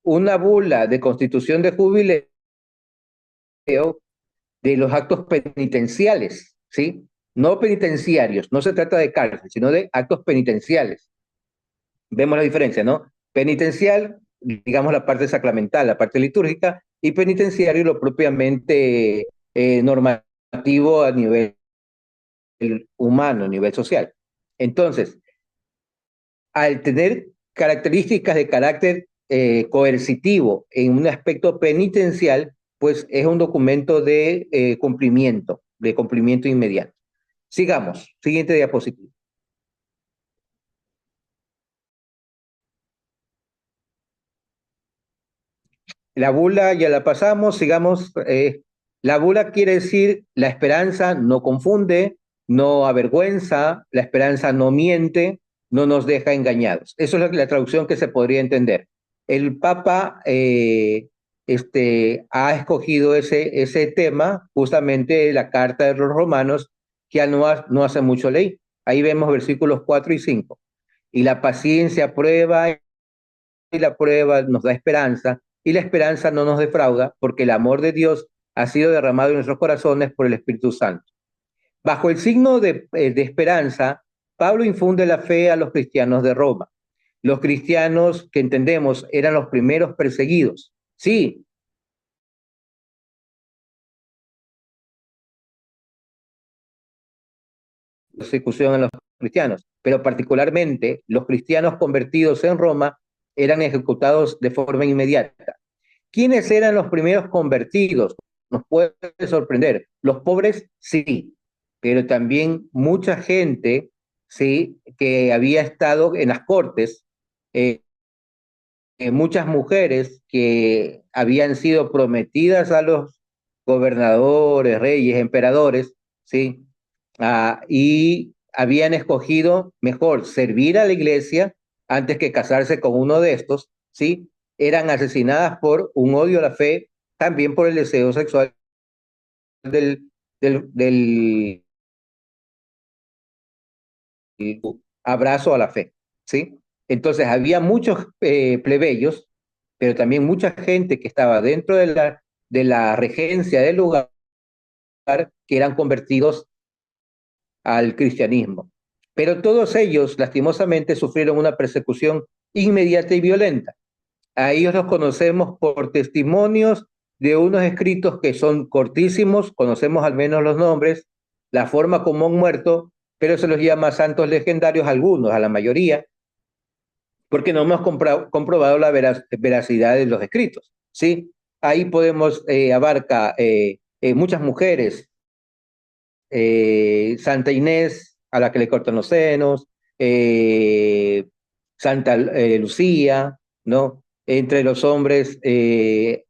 Una bula de constitución de jubileo de los actos penitenciales, ¿sí? No penitenciarios, no se trata de cárcel, sino de actos penitenciales. Vemos la diferencia, ¿no? Penitencial, digamos la parte sacramental, la parte litúrgica, y penitenciario lo propiamente normativo a nivel humano, a nivel social. Entonces, al tener características de carácter coercitivo en un aspecto penitencial, pues es un documento de cumplimiento inmediato. Sigamos, siguiente diapositiva. La bula ya la pasamos, sigamos. La bula quiere decir la esperanza no confunde, no avergüenza, la esperanza no miente, no nos deja engañados. Eso es la traducción que se podría entender. El Papa ha escogido ese tema, justamente la carta de los romanos, que no hace mucho leí. Ahí vemos versículos 4 y 5. Y la paciencia prueba, y la prueba nos da esperanza, y la esperanza no nos defrauda, porque el amor de Dios ha sido derramado en nuestros corazones por el Espíritu Santo. Bajo el signo de esperanza, Pablo infunde la fe a los cristianos de Roma. Los cristianos que entendemos eran los primeros perseguidos. Sí, persecución a los cristianos, pero particularmente los cristianos convertidos en Roma eran ejecutados de forma inmediata. ¿Quiénes eran los primeros convertidos? Nos puede sorprender. Los pobres, sí, pero también mucha gente, sí, que había estado en las cortes, muchas mujeres que habían sido prometidas a los gobernadores, reyes, emperadores, sí, y habían escogido mejor servir a la iglesia antes que casarse con uno de estos, sí, eran asesinadas por un odio a la fe, también por el deseo sexual del abrazo a la fe, ¿sí? Entonces había muchos plebeyos, pero también mucha gente que estaba dentro de la regencia del lugar que eran convertidos al cristianismo. Pero todos ellos, lastimosamente, sufrieron una persecución inmediata y violenta. A ellos los conocemos por testimonios de unos escritos que son cortísimos, conocemos al menos los nombres, la forma como han muerto, pero se los llama santos legendarios a algunos, a la mayoría, porque no hemos comprobado la veracidad de los escritos, ¿sí? Ahí podemos, abarca muchas mujeres, Santa Inés, a la que le cortan los senos, Santa Lucía, ¿no? Entre los hombres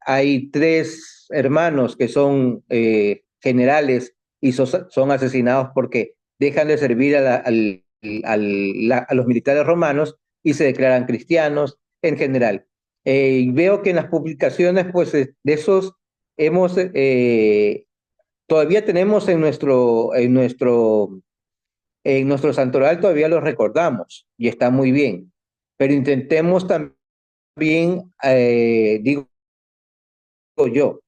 hay 3 hermanos que son generales y son asesinados porque dejan de servir a los militares romanos y se declaran cristianos en general. Y veo que en las publicaciones, pues, de esos hemos, todavía tenemos en nuestro santoral, todavía los recordamos y está muy bien, pero intentemos también, digo yo,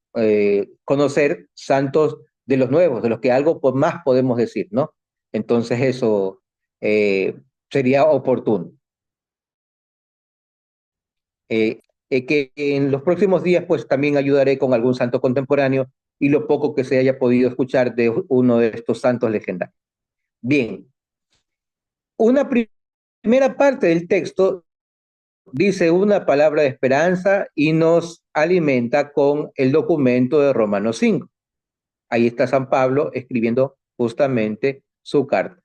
conocer santos de los nuevos, de los que algo más podemos decir, ¿no? Entonces eso sería oportuno. Que en los próximos días pues también ayudaré con algún santo contemporáneo y lo poco que se haya podido escuchar de uno de estos santos legendarios. Bien, una primera parte del texto dice una palabra de esperanza y nos alimenta con el documento de Romanos 5. Ahí está San Pablo escribiendo justamente su carta.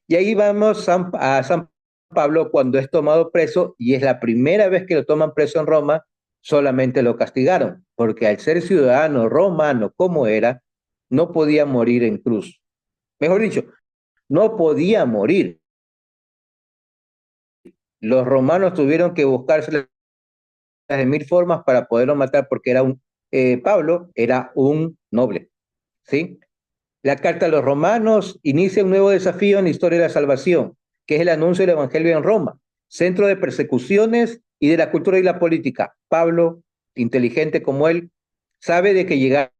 Y ahí vamos a San Pablo cuando es tomado preso, y es la primera vez que lo toman preso en Roma. Solamente lo castigaron, porque al ser ciudadano romano como era, no podía morir en cruz. Mejor dicho, no podía morir. Los romanos tuvieron que buscarse de 1000 formas para poderlo matar, porque era Pablo era un noble, ¿sí? La carta a los romanos inicia un nuevo desafío en la historia de la salvación, que es el anuncio del evangelio en Roma, centro de persecuciones y de la cultura y la política. Pablo, inteligente como él, sabe de que llegar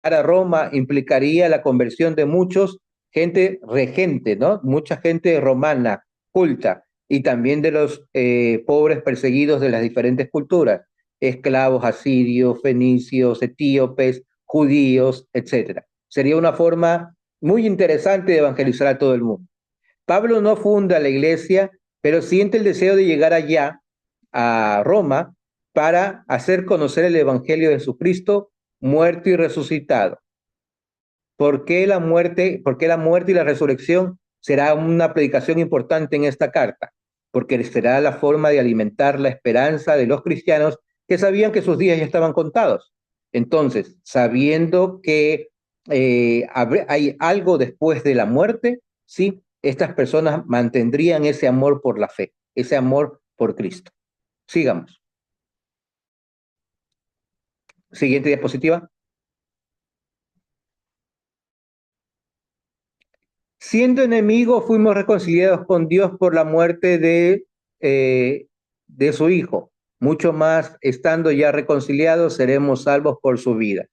a Roma implicaría la conversión de muchos, gente regente, ¿no? Mucha gente romana, culta, y también de los pobres perseguidos de las diferentes culturas, esclavos asirios, fenicios, etíopes, judíos, etc. Sería una forma muy interesante de evangelizar a todo el mundo. Pablo no funda la iglesia, pero siente el deseo de llegar allá, a Roma, para hacer conocer el evangelio de Jesucristo, muerto y resucitado. ¿Por qué la muerte y la resurrección será una predicación importante en esta carta? Porque será la forma de alimentar la esperanza de los cristianos que sabían que sus días ya estaban contados. Entonces, sabiendo que hay algo después de la muerte, sí, estas personas mantendrían ese amor por la fe, ese amor por Cristo. Sigamos. Siguiente diapositiva. Siendo enemigos, fuimos reconciliados con Dios por la muerte de su Hijo. Mucho más, estando ya reconciliados, seremos salvos por su vida.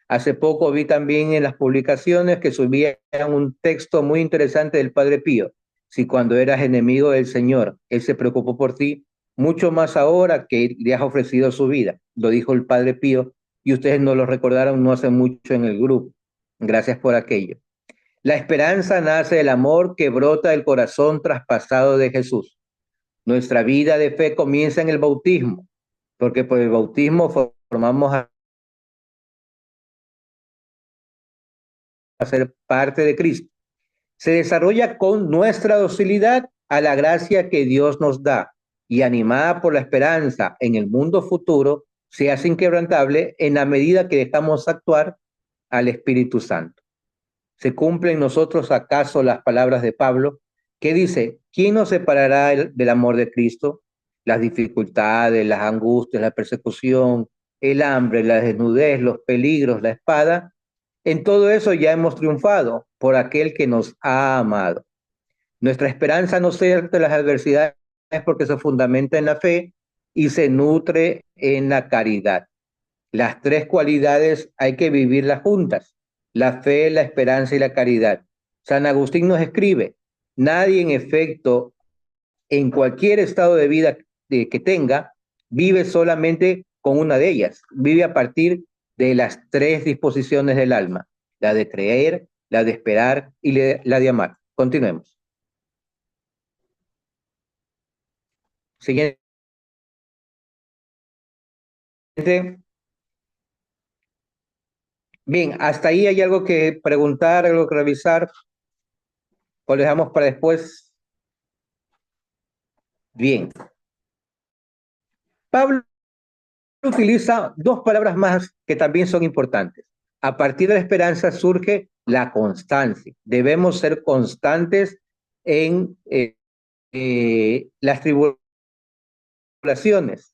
Hace poco vi también en las publicaciones que subían un texto muy interesante del Padre Pío. si cuando eras enemigo del Señor, Él se preocupó por ti, mucho más ahora que le has ofrecido su vida. Lo dijo el Padre Pío y ustedes nos lo recordaron no hace mucho en el grupo. Gracias por aquello. La esperanza nace del amor que brota del corazón traspasado de Jesús. Nuestra vida de fe comienza en el bautismo, porque por el bautismo formamos a ser parte de Cristo. Se desarrolla con nuestra docilidad a la gracia que Dios nos da y animada por la esperanza en el mundo futuro, se hace inquebrantable en la medida que dejamos actuar al Espíritu Santo. ¿Se cumplen en nosotros acaso las palabras de Pablo, que dice, ¿quién nos separará del amor de Cristo? Las dificultades, las angustias, la persecución, el hambre, la desnudez, los peligros, la espada. En todo eso ya hemos triunfado por aquel que nos ha amado. Nuestra esperanza no se ante las adversidades porque se fundamenta en la fe y se nutre en la caridad. Las tres cualidades hay que vivirlas juntas: la fe, la esperanza y la caridad. San Agustín nos escribe, nadie en efecto, en cualquier estado de vida que tenga, vive solamente con una de ellas, vive a partir de las tres disposiciones del alma, la de creer, la de esperar y la de amar. Continuemos. Siguiente. Bien, hasta ahí hay algo que preguntar, algo que revisar, o lo dejamos para después. Bien. Pablo utiliza dos palabras más que también son importantes. A partir de la esperanza surge la constancia. Debemos ser constantes en las tribulaciones.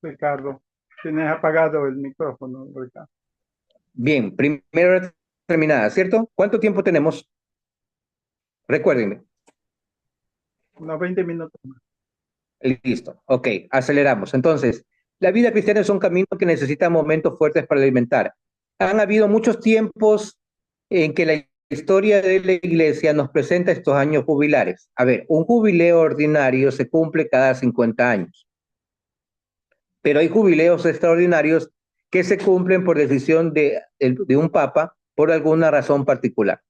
Ricardo, tienes apagado el micrófono, Ricardo. Bien, primera terminada, ¿cierto? ¿Cuánto tiempo tenemos? Recuérdenme. Unos 20 minutos más. Listo, ok, aceleramos. Entonces, la vida cristiana es un camino que necesita momentos fuertes para alimentar. Han habido muchos tiempos en que la historia de la iglesia nos presenta estos años jubilares. A ver, un jubileo ordinario se cumple cada 50 años. Pero hay jubileos extraordinarios que se cumplen por decisión de un papa por alguna razón particular.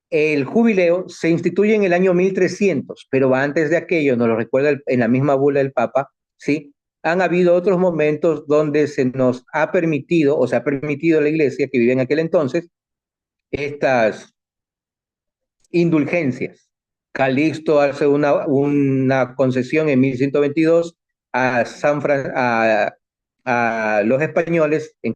El jubileo se instituye en el año 1300, pero antes de aquello, nos lo recuerda en la misma bula del papa, ¿sí? Han habido otros momentos donde se nos ha permitido, o se ha permitido a la iglesia que vivía en aquel entonces, estas indulgencias. Calixto hace una concesión en 1122 a los españoles en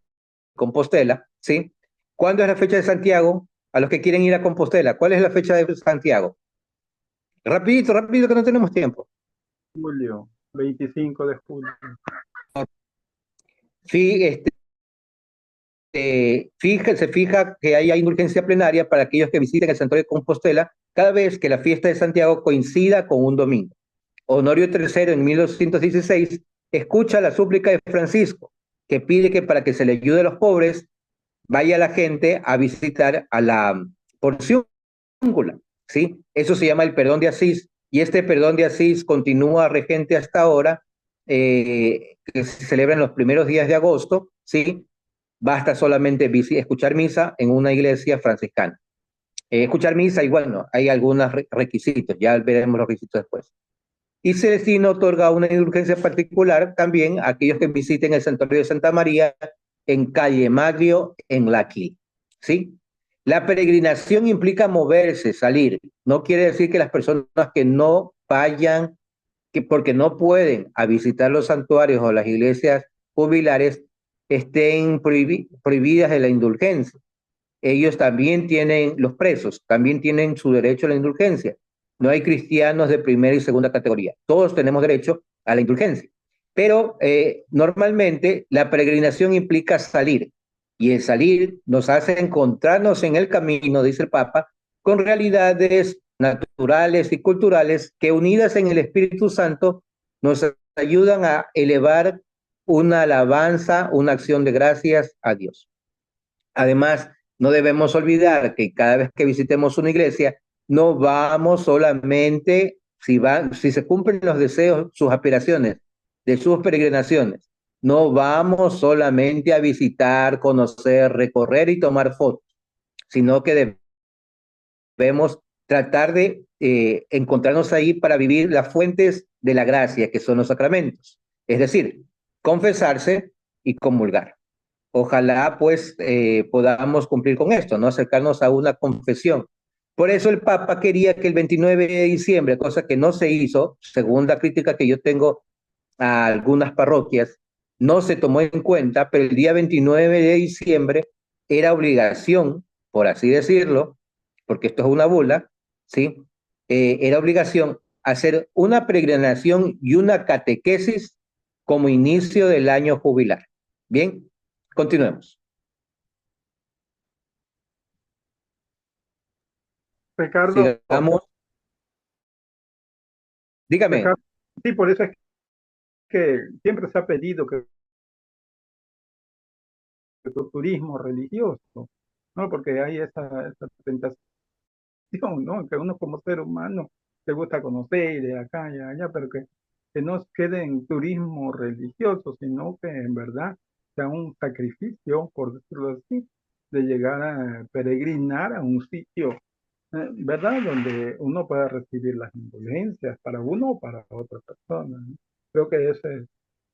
Compostela, ¿sí? ¿Cuándo es la fecha de Santiago? A los que quieren ir a Compostela, ¿cuál es la fecha de Santiago? Rapidito, rápido, que no tenemos tiempo. Julio, 25 de julio. Se fija que hay indulgencia plenaria para aquellos que visiten el santuario de Compostela cada vez que la fiesta de Santiago coincida con un domingo. Honorio III en 1216 escucha la súplica de Francisco, que pide que para que se le ayude a los pobres, vaya la gente a visitar a la porciúncula, ¿sí? Eso se llama el perdón de Asís, y este perdón de Asís continúa regente hasta ahora, que se celebra en los primeros días de agosto, ¿sí? Basta solamente escuchar misa en una iglesia franciscana. Escuchar misa, y bueno, hay algunos requisitos, ya veremos los requisitos después. Y Celestino otorga una indulgencia particular también a aquellos que visiten el santuario de Santa María en Calle Maglio, en Laquil, ¿sí? La peregrinación implica moverse, salir. No quiere decir que las personas que no vayan que porque no pueden a visitar los santuarios o las iglesias jubilares, estén prohibidas de la indulgencia. Ellos también tienen, los presos, también tienen su derecho a la indulgencia. No hay cristianos de primera y segunda categoría. Todos tenemos derecho a la indulgencia. Pero normalmente la peregrinación implica salir. Y el salir nos hace encontrarnos en el camino, dice el Papa, con realidades naturales y culturales que unidas en el Espíritu Santo nos ayudan a elevar una alabanza, una acción de gracias a Dios. Además, no debemos olvidar que cada vez que visitemos una iglesia, no vamos solamente, si se cumplen los deseos, sus aspiraciones de sus peregrinaciones, no vamos solamente a visitar, conocer, recorrer y tomar fotos, sino que debemos tratar de encontrarnos ahí para vivir las fuentes de la gracia, que son los sacramentos. Es decir, confesarse y comulgar. Ojalá pues podamos cumplir con esto, ¿no? Acercarnos a una confesión. Por eso el Papa quería que el 29 de diciembre, cosa que no se hizo, según la crítica que yo tengo a algunas parroquias, no se tomó en cuenta, pero el día 29 de diciembre era obligación, por así decirlo, porque esto es una bula, ¿sí? Era obligación hacer una peregrinación y una catequesis como inicio del año jubilar. Bien, continuemos. Ricardo, Sigamos. Dígame. Ricardo, sí, por eso es que siempre se ha pedido que el turismo religioso, ¿no? Porque hay esa tentación, ¿no? Que uno como ser humano le gusta conocer de acá y allá, pero que no quede en turismo religioso, sino que en verdad sea un sacrificio, por decirlo así, de llegar a peregrinar a un sitio, ¿verdad? Donde uno pueda recibir las indulgencias para uno o para otra persona, ¿no? Creo que eso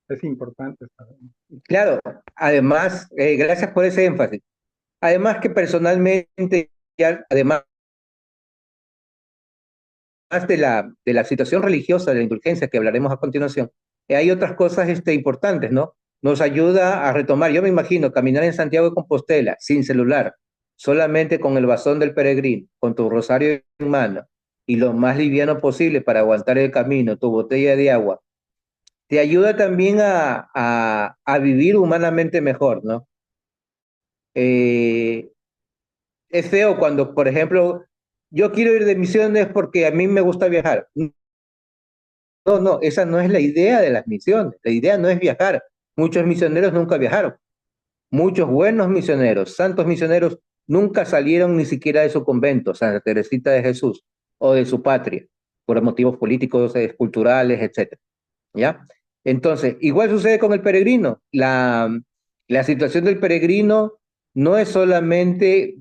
es importante saber. Claro, además, gracias por ese énfasis. Además que personalmente, además de la situación religiosa de la indulgencia que hablaremos a continuación, hay otras cosas importantes, ¿no? Nos ayuda a retomar, yo me imagino, caminar en Santiago de Compostela sin celular, solamente con el bastón del peregrino, con tu rosario en mano y lo más liviano posible para aguantar el camino, tu botella de agua, te ayuda también a vivir humanamente mejor, ¿no? Es feo cuando, por ejemplo, yo quiero ir de misiones porque a mí me gusta viajar. No, esa no es la idea de las misiones. La idea no es viajar. Muchos misioneros nunca viajaron. Muchos buenos misioneros, santos misioneros, nunca salieron ni siquiera de su convento, Santa Teresita de Jesús, o de su patria, por motivos políticos, culturales, etc. ¿Ya? Entonces, igual sucede con el peregrino. La situación del peregrino no es solamente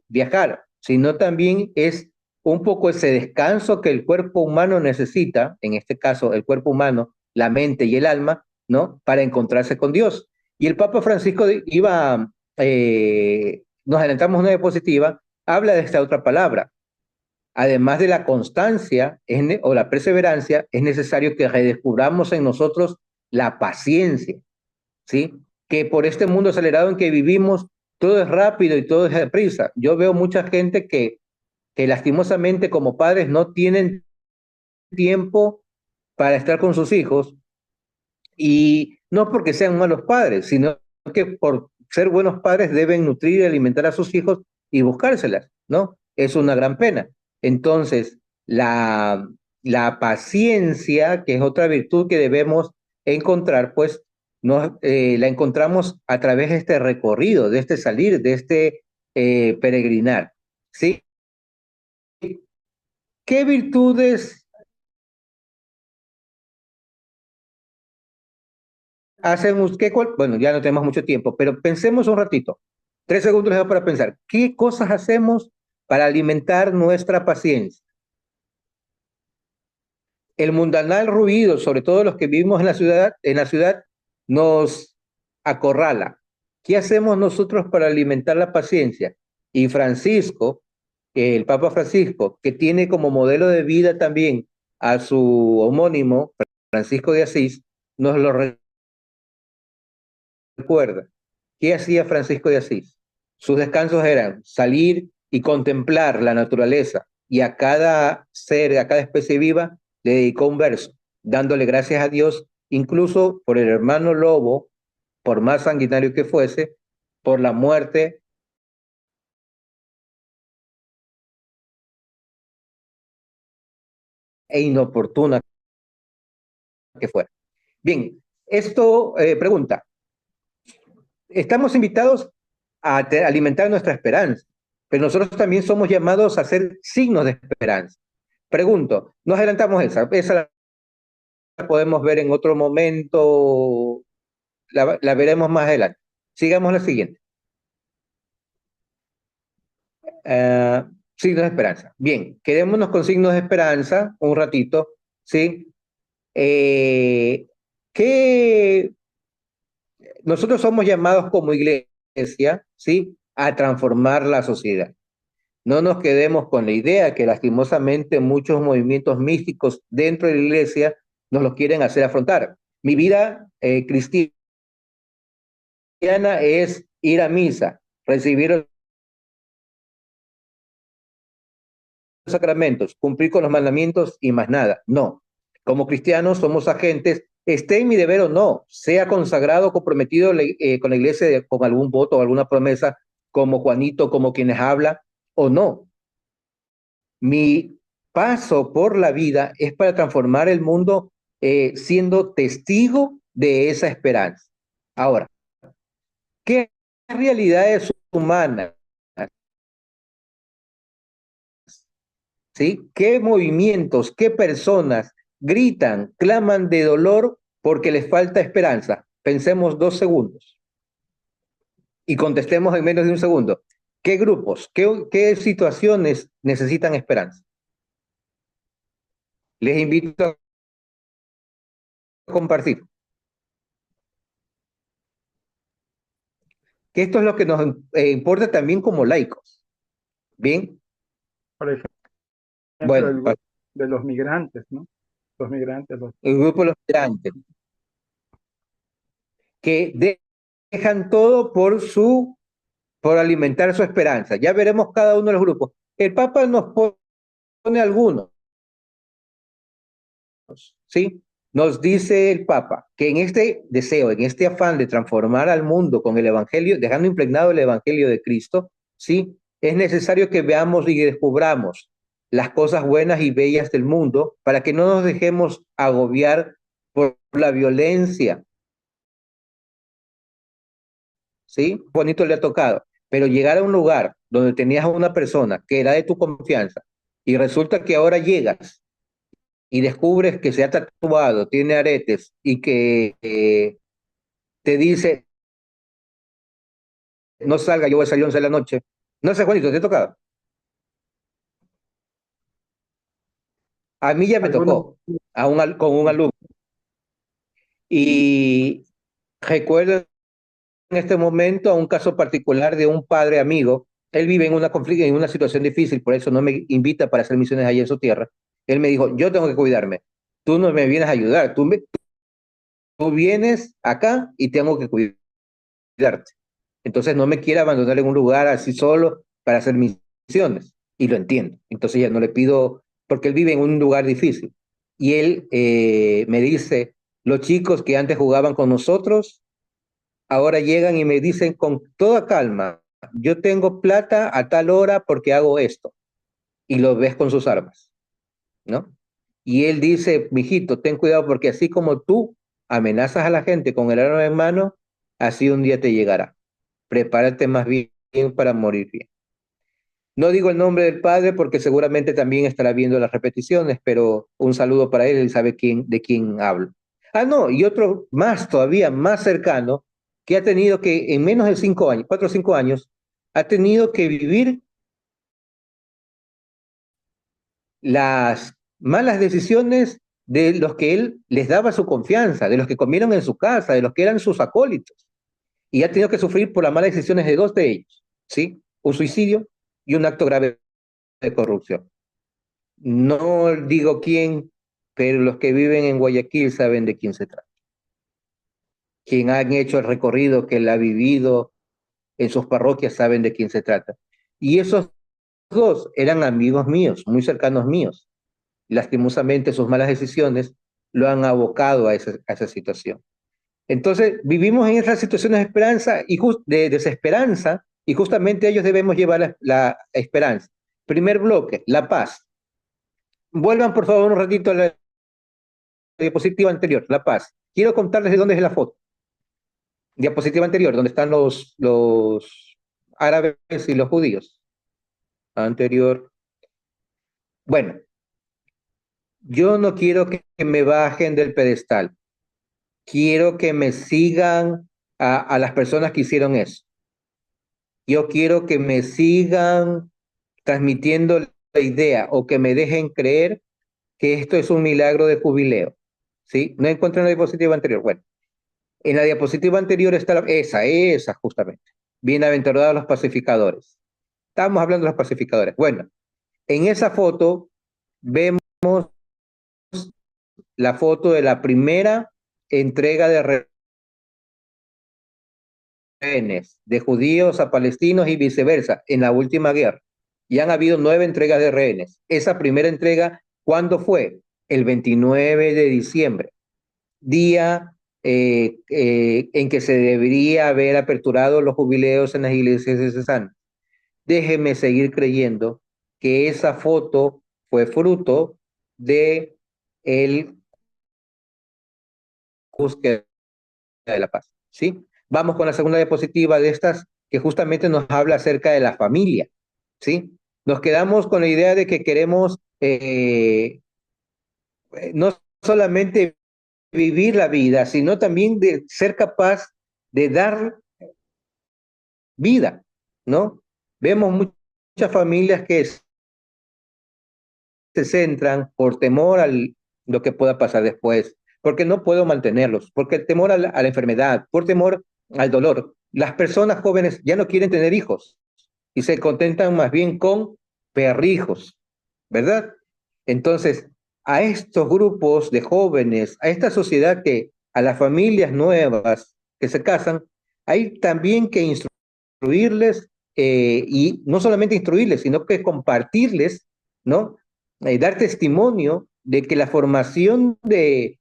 viajar, sino también es un poco ese descanso que el cuerpo humano necesita, en este caso el cuerpo humano, la mente y el alma, ¿no? Para encontrarse con Dios. Y el Papa Francisco nos adelantamos una diapositiva, habla de esta otra palabra. Además de la constancia o la perseverancia, es necesario que redescubramos en nosotros la paciencia, ¿sí? Que por este mundo acelerado en que vivimos, todo es rápido y todo es deprisa. Yo veo mucha gente que lastimosamente como padres no tienen tiempo para estar con sus hijos, y no porque sean malos padres, sino que por ser buenos padres deben nutrir y alimentar a sus hijos y buscárselas, ¿no? Es una gran pena. Entonces, la paciencia, que es otra virtud que debemos encontrar, pues la encontramos a través de este recorrido, de este salir, de este peregrinar, ¿sí? ¿Qué virtudes hacemos? Bueno, ya no tenemos mucho tiempo, pero pensemos un ratito. 3 segundos les doy para pensar. ¿Qué cosas hacemos para alimentar nuestra paciencia? El mundanal ruido, sobre todo los que vivimos en la ciudad, nos acorrala. ¿Qué hacemos nosotros para alimentar la paciencia? Y Francisco, el Papa Francisco, que tiene como modelo de vida también a su homónimo, Francisco de Asís, nos lo recuerda. ¿Qué hacía Francisco de Asís? Sus descansos eran salir y contemplar la naturaleza, y a cada ser, a cada especie viva, le dedicó un verso, dándole gracias a Dios, incluso por el hermano lobo, por más sanguinario que fuese, por la muerte e inoportuna que fuera. Bien, esto pregunta, estamos invitados a alimentar nuestra esperanza, pero nosotros también somos llamados a ser signos de esperanza. Pregunto, nos adelantamos esa la podemos ver en otro momento, la veremos más adelante. Sigamos la siguiente. Signos de esperanza. Bien, quedémonos con signos de esperanza un ratito, ¿sí? Que nosotros somos llamados como iglesia, ¿sí?, a transformar la sociedad. No nos quedemos con la idea que lastimosamente muchos movimientos místicos dentro de la iglesia nos lo quieren hacer afrontar. Mi vida cristiana es ir a misa, recibir los sacramentos, cumplir con los mandamientos y más nada. No. Como cristianos somos agentes, esté en mi deber o no, sea consagrado, comprometido con la iglesia con algún voto o alguna promesa, como Juanito, como quienes habla, o no. Mi paso por la vida es para transformar el mundo siendo testigo de esa esperanza. Ahora, ¿qué realidades humanas? ¿Sí? ¿Qué movimientos, qué personas gritan, claman de dolor porque les falta esperanza? Pensemos 2 segundos y contestemos en menos de 1 segundo. ¿Qué grupos, qué situaciones necesitan esperanza? Les invito a compartir. Que esto es lo que nos importa también como laicos. ¿Bien? Por ejemplo, Bueno, el grupo de los migrantes, ¿no? Los migrantes. el grupo de los migrantes, que dejan todo por alimentar su esperanza. Ya veremos cada uno de los grupos. El Papa nos pone algunos, ¿sí? Nos dice el Papa que en este deseo, en este afán de transformar al mundo con el Evangelio, dejando impregnado el Evangelio de Cristo, ¿sí?, es necesario que veamos y descubramos las cosas buenas y bellas del mundo para que no nos dejemos agobiar por la violencia. ¿Sí? Bonito le ha tocado. Pero llegar a un lugar donde tenías a una persona que era de tu confianza y resulta que ahora llegas y descubres que se ha tatuado, tiene aretes y que te dice, no salga, yo voy a salir 11 de la noche. No sé, Juanito, ¿te ha tocado? A mí ya me tocó con un alumno. Y recuerdo en este momento a un caso particular de un padre amigo. Él vive en una situación difícil, por eso no me invita para hacer misiones allí en su tierra. Él me dijo, yo tengo que cuidarme. Tú no me vienes a ayudar, tú vienes acá y tengo que cuidarte. Entonces no me quiere abandonar en un lugar así solo para hacer misiones. Y lo entiendo. Entonces ya no le pido, porque él vive en un lugar difícil. Y él me dice, los chicos que antes jugaban con nosotros, ahora llegan y me dicen con toda calma, yo tengo plata a tal hora porque hago esto. Y lo ves con sus armas, ¿no? Y él dice, mijito, ten cuidado porque así como tú amenazas a la gente con el arma en mano, así un día te llegará. Prepárate más bien para morir bien. No digo el nombre del padre porque seguramente también estará viendo las repeticiones, pero un saludo para él sabe de quién hablo. Ah, no, y otro más todavía, más cercano, que ha tenido que, en menos de 5 años, 4 o 5 años, ha tenido que vivir las malas decisiones de los que él les daba su confianza, de los que comieron en su casa, de los que eran sus acólitos. Y ha tenido que sufrir por las malas decisiones de 2 de ellos, ¿sí? Un suicidio y un acto grave de corrupción. No digo quién pero los que viven en Guayaquil saben de quién se trata. Quien han hecho el recorrido, que la ha vivido en sus parroquias, saben de quién se trata. Y esos dos eran amigos míos, muy cercanos míos. Lastimosamente, sus malas decisiones lo han abocado a esa situación. Entonces, vivimos en esas situaciones de esperanza de desesperanza, y justamente ellos debemos llevar la esperanza. Primer bloque, la paz. Vuelvan, por favor, un ratito a la diapositiva anterior, la paz. Quiero contarles de dónde es la foto. Diapositiva anterior, donde están los árabes y los judíos. Anterior. Bueno, yo no quiero que me bajen del pedestal. Quiero que me sigan a las personas que hicieron eso. Yo quiero que me sigan transmitiendo la idea, o que me dejen creer que esto es un milagro de jubileo. ¿Sí? No encuentro en la diapositiva anterior. Bueno, en la diapositiva anterior está esa justamente. Bienaventurados los pacificadores. Estamos hablando de los pacificadores. Bueno, en esa foto vemos la foto de la primera entrega de rehenes, de judíos a palestinos y viceversa, en la última guerra. Y han habido 9 entregas de rehenes. Esa primera entrega, ¿cuándo fue? El 29 de diciembre, día en que se debería haber aperturado los jubileos en las iglesias diocesanas. Déjeme seguir creyendo que esa foto fue fruto de el búsqueda de la paz, ¿sí? Vamos con la segunda diapositiva de estas, que justamente nos habla acerca de la familia, ¿sí? Nos quedamos con la idea de que queremos no solamente vivir la vida, sino también de ser capaz de dar vida, ¿no? Vemos muchas familias que se centran por temor a lo que pueda pasar después, porque no puedo mantenerlos, porque el temor a la enfermedad, por temor al dolor. Las personas jóvenes ya no quieren tener hijos y se contentan más bien con perrijos, ¿verdad? Entonces, a estos grupos de jóvenes, a esta sociedad a las familias nuevas que se casan, hay también que instruirles, y no solamente instruirles, sino que compartirles, ¿no? Dar testimonio de que la formación de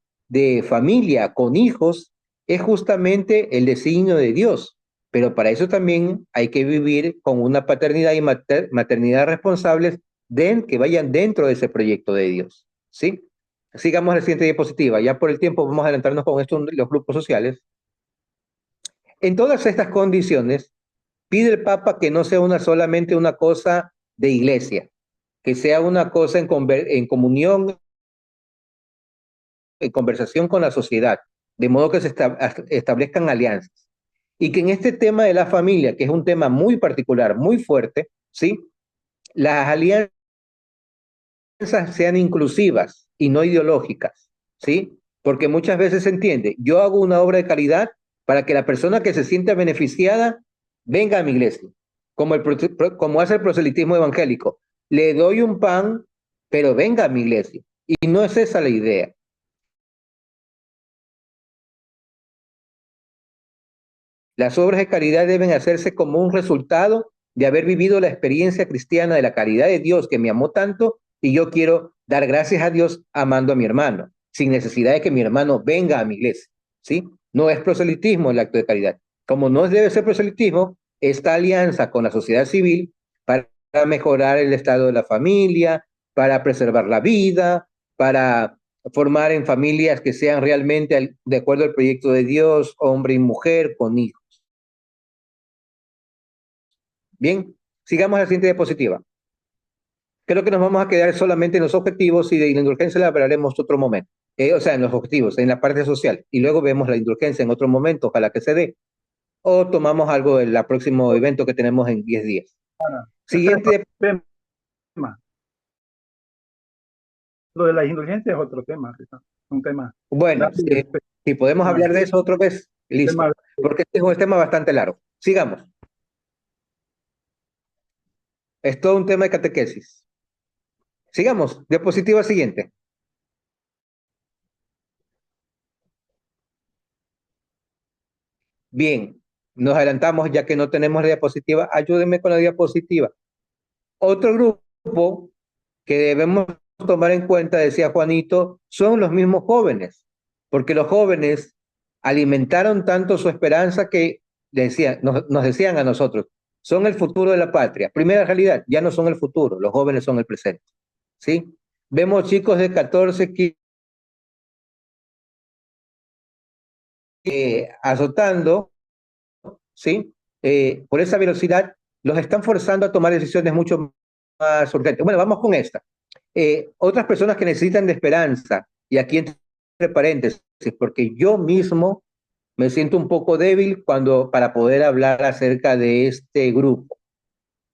familia con hijos es justamente el designio de Dios, pero para eso también hay que vivir con una paternidad y maternidad responsables que vayan dentro de ese proyecto de Dios, ¿sí? Sigamos a la siguiente diapositiva. Ya por el tiempo vamos a adelantarnos con esto, los grupos sociales. En todas estas condiciones, pide el Papa que no sea solamente una cosa de iglesia, que sea una cosa en comunión, en conversación con la sociedad, de modo que se establezcan alianzas. Y que en este tema de la familia, que es un tema muy particular, muy fuerte, ¿sí? Las alianzas sean inclusivas y no ideológicas, ¿sí? Porque muchas veces se entiende, yo hago una obra de caridad para que la persona que se sienta beneficiada venga a mi iglesia, como hace el proselitismo evangélico. Le doy un pan, pero venga a mi iglesia. Y no es esa la idea. Las obras de caridad deben hacerse como un resultado de haber vivido la experiencia cristiana de la caridad de Dios que me amó tanto, y yo quiero dar gracias a Dios amando a mi hermano, sin necesidad de que mi hermano venga a mi iglesia, ¿sí? No es proselitismo el acto de caridad. Como no debe ser proselitismo, esta alianza con la sociedad civil para mejorar el estado de la familia, para preservar la vida, para formar en familias que sean realmente de acuerdo al proyecto de Dios, hombre y mujer con hijos. Bien, sigamos a la siguiente diapositiva. Creo que nos vamos a quedar solamente en los objetivos, y de la indulgencia la hablaremos otro momento. O sea, en los objetivos, en la parte social. Y luego vemos la indulgencia en otro momento, ojalá que se dé. O tomamos algo del próximo evento que tenemos en 10 días. Siguiente tema. Lo de la indulgencia es otro tema, un tema. Bueno, si podemos hablar de eso otra vez, listo. Porque este es un tema bastante largo. Sigamos. Es todo un tema de catequesis. Sigamos, diapositiva siguiente. Bien, nos adelantamos ya que no tenemos la diapositiva. Ayúdenme con la diapositiva. Otro grupo que debemos tomar en cuenta, decía Juanito, son los mismos jóvenes, porque los jóvenes alimentaron tanto su esperanza que nos decían a nosotros, son el futuro de la patria. Primera realidad, ya no son el futuro, los jóvenes son el presente. ¿Sí? Vemos chicos de 14, 15, azotando, ¿sí? Por esa velocidad, los están forzando a tomar decisiones mucho más urgentes. Bueno, vamos con esta. Otras personas que necesitan de esperanza, y aquí entre paréntesis, porque yo mismo me siento un poco débil para poder hablar acerca de este grupo,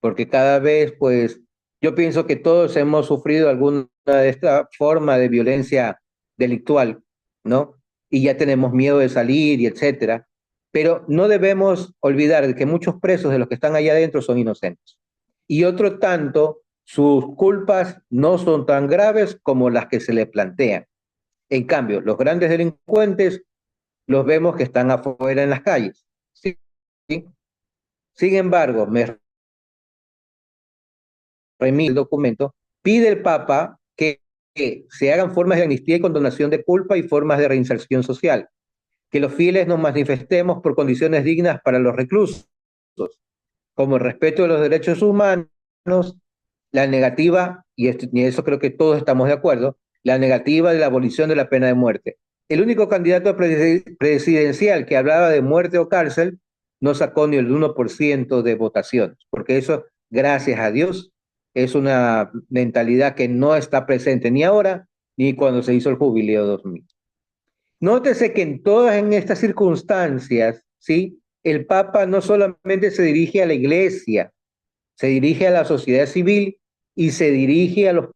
porque cada vez, pues, yo pienso que todos hemos sufrido alguna de esta forma de violencia delictual, ¿no? Y ya tenemos miedo de salir y etcétera, pero no debemos olvidar que muchos presos de los que están allá adentro son inocentes. Y otro tanto, sus culpas no son tan graves como las que se le plantean. En cambio, los grandes delincuentes los vemos que están afuera en las calles. ¿Sí? Sin embargo, me remite el documento, pide el Papa que se hagan formas de amnistía y condonación de culpa y formas de reinserción social, que los fieles nos manifestemos por condiciones dignas para los reclusos, como el respeto de los derechos humanos, la negativa, y eso creo que todos estamos de acuerdo, la negativa de la abolición de la pena de muerte. El único candidato presidencial que hablaba de muerte o cárcel no sacó ni el 1% de votaciones, porque eso, gracias a Dios, es una mentalidad que no está presente ni ahora ni cuando se hizo el Jubileo 2000. Nótese que en estas circunstancias, ¿sí? El Papa no solamente se dirige a la Iglesia, se dirige a la sociedad civil y se dirige a los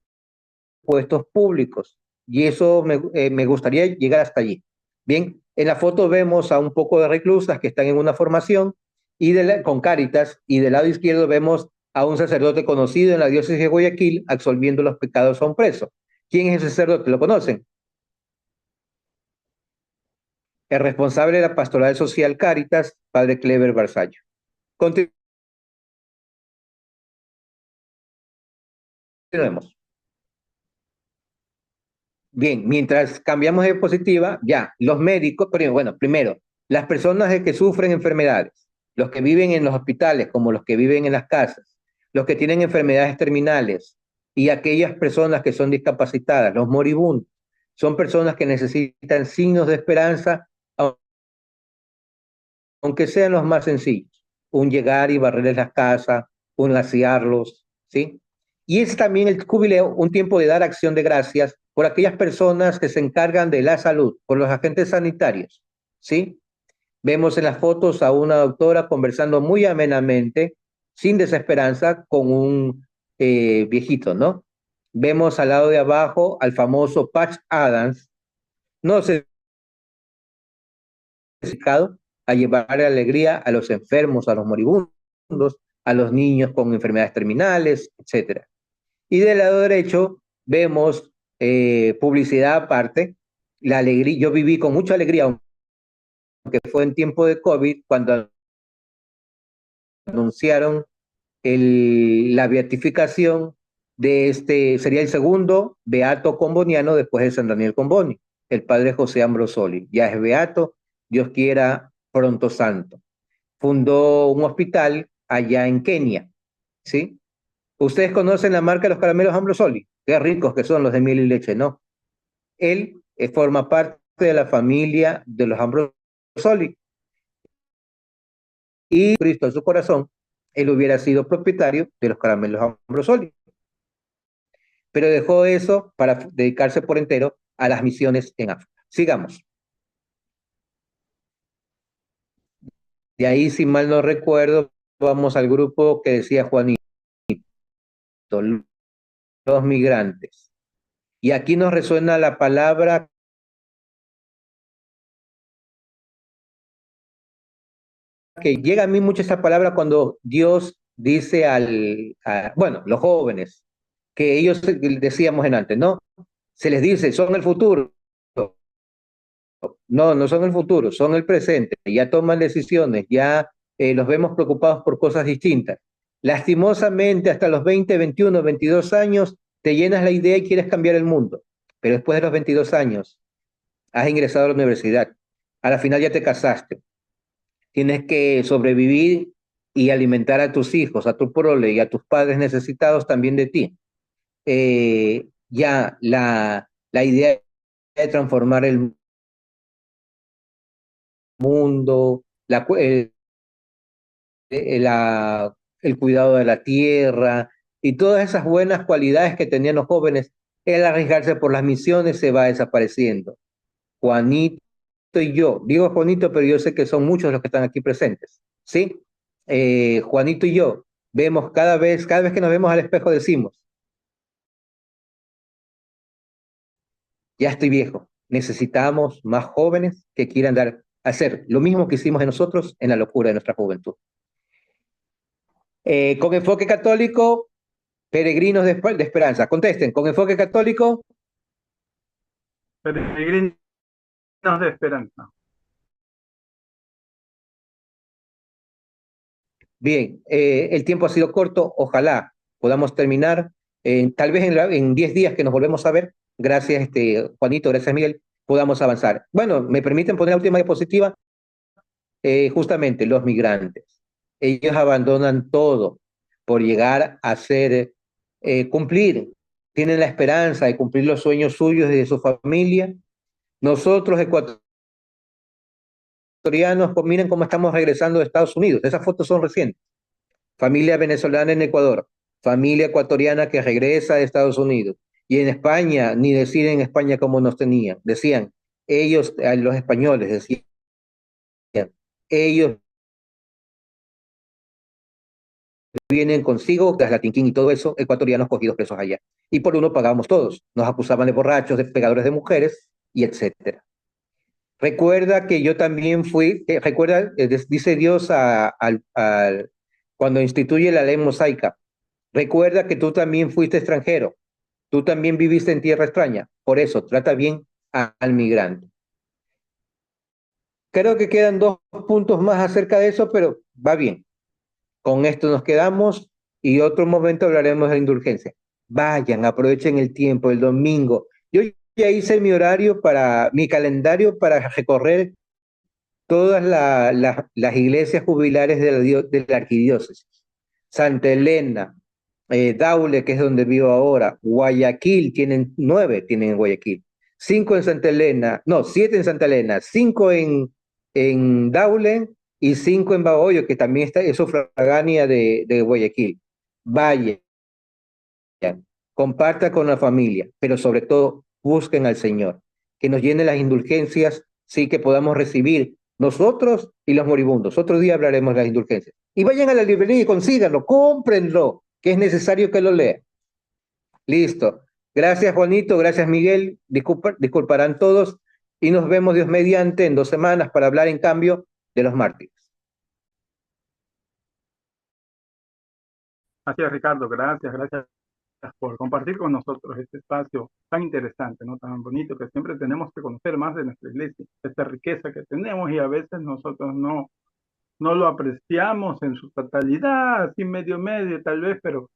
puestos públicos. Y eso me gustaría llegar hasta allí. Bien, en la foto vemos a un poco de reclusas que están en una formación y con Cáritas, y del lado izquierdo vemos a un sacerdote conocido en la diócesis de Guayaquil absolviendo los pecados a un preso. ¿Quién es ese sacerdote? ¿Lo conocen? El responsable de la pastoral social Cáritas, padre Clever Barzallo. Continuemos. Bien, mientras cambiamos de diapositiva, ya, los médicos, primero, las personas que sufren enfermedades, los que viven en los hospitales, como los que viven en las casas, los que tienen enfermedades terminales y aquellas personas que son discapacitadas, los moribundos, son personas que necesitan signos de esperanza, aunque sean los más sencillos, un llegar y barrerles las casas, un asearlos, ¿sí? Y es también el jubileo un tiempo de dar acción de gracias por aquellas personas que se encargan de la salud, por los agentes sanitarios, ¿sí? Vemos en las fotos a una doctora conversando muy amenamente, sin desesperanza, con un viejito, ¿no? Vemos al lado de abajo al famoso Patch Adams, no sé, a llevar alegría a los enfermos, a los moribundos, a los niños con enfermedades terminales, etc. Y del lado derecho vemos publicidad aparte, la alegría. Yo viví con mucha alegría, aunque fue en tiempo de COVID, cuando anunciaron la beatificación de sería el segundo beato comboniano después de San Daniel Comboni, el padre José Ambrosoli. Ya es beato, Dios quiera pronto santo. Fundó un hospital allá en Kenia, ¿sí? Ustedes conocen la marca de los caramelos Ambrosoli, qué ricos que son los de miel y leche, ¿no? Él forma parte de la familia de los Ambrosoli. Y Cristo en su corazón, él hubiera sido propietario de los caramelos Ambrosoli. Pero dejó eso para dedicarse por entero a las misiones en África. Sigamos. De ahí, si mal no recuerdo, vamos al grupo que decía Juanito, los migrantes. Y aquí nos resuena la palabra que llega a mí mucho esta palabra cuando Dios dice los jóvenes, que ellos decíamos en antes, ¿no? Se les dice, son el futuro. No, no son el futuro, son el presente. Ya toman decisiones, ya los vemos preocupados por cosas distintas. Lastimosamente, hasta los 20, 21, 22 años, te llenas la idea y quieres cambiar el mundo. Pero después de los 22 años, has ingresado a la universidad. A la final ya te casaste. Tienes que sobrevivir y alimentar a tus hijos, a tu prole y a tus padres necesitados también de ti. Ya la idea de transformar el mundo, el cuidado de la tierra y todas esas buenas cualidades que tenían los jóvenes, el arriesgarse por las misiones se va desapareciendo. Juanito y yo, digo Juanito, pero yo sé que son muchos los que están aquí presentes, ¿sí? Juanito y yo vemos cada vez que nos vemos al espejo decimos, ya estoy viejo, necesitamos más jóvenes que quieran hacer lo mismo que hicimos en nosotros en la locura de nuestra juventud. Con enfoque católico, peregrinos de esperanza. Contesten, con enfoque católico. Peregrinos de esperanza. Bien, el tiempo ha sido corto, ojalá podamos terminar, tal vez en 10 días que nos volvemos a ver, gracias Juanito, gracias Miguel, podamos avanzar. Bueno, me permiten poner la última diapositiva, justamente los migrantes. Ellos abandonan todo por llegar a ser, cumplir, tienen la esperanza de cumplir los sueños suyos y de su familia. Nosotros, ecuatorianos, pues miren cómo estamos regresando de Estados Unidos. Esas fotos son recientes. Familia venezolana en Ecuador, familia ecuatoriana que regresa de Estados Unidos. Y en España, ni deciden en España cómo nos tenían. Decían, ellos, los españoles, decían, ellos vienen consigo, gas latinquín y todo eso, ecuatorianos cogidos presos allá. Y por uno pagábamos todos. Nos acusaban de borrachos, de pegadores de mujeres, y etcétera. Recuerda que yo también fui, recuerda, dice Dios cuando instituye la ley mosaica, recuerda que tú también fuiste extranjero, tú también viviste en tierra extraña, por eso trata bien al migrante. Creo que quedan 2 puntos más acerca de eso, pero va bien. Con esto nos quedamos y otro momento hablaremos de la indulgencia. Vayan, aprovechen el tiempo, el domingo. Yo ya hice mi calendario para recorrer todas las iglesias jubilares de la arquidiócesis. Santa Elena, Daule, que es donde vivo ahora, Guayaquil, tienen 9, tienen en Guayaquil, 5 en Santa Elena, no, 7 en Santa Elena, 5 en Daule y 5 en Bahoyo, que también es sufragánea de Guayaquil. Vayan, comparta con la familia, pero sobre todo busquen al Señor, que nos llene las indulgencias, sí que podamos recibir nosotros y los moribundos. Otro día hablaremos de las indulgencias. Y vayan a la librería y consíganlo, cómprenlo, que es necesario que lo lean. Listo. Gracias, Juanito, gracias, Miguel. Disculparán todos y nos vemos, Dios mediante, en 2 semanas para hablar, en cambio, de los mártires. Gracias, Ricardo. Gracias por compartir con nosotros este espacio tan interesante, ¿no? Tan bonito, que siempre tenemos que conocer más de nuestra iglesia, esta riqueza que tenemos y a veces nosotros no lo apreciamos en su totalidad, así medio tal vez, pero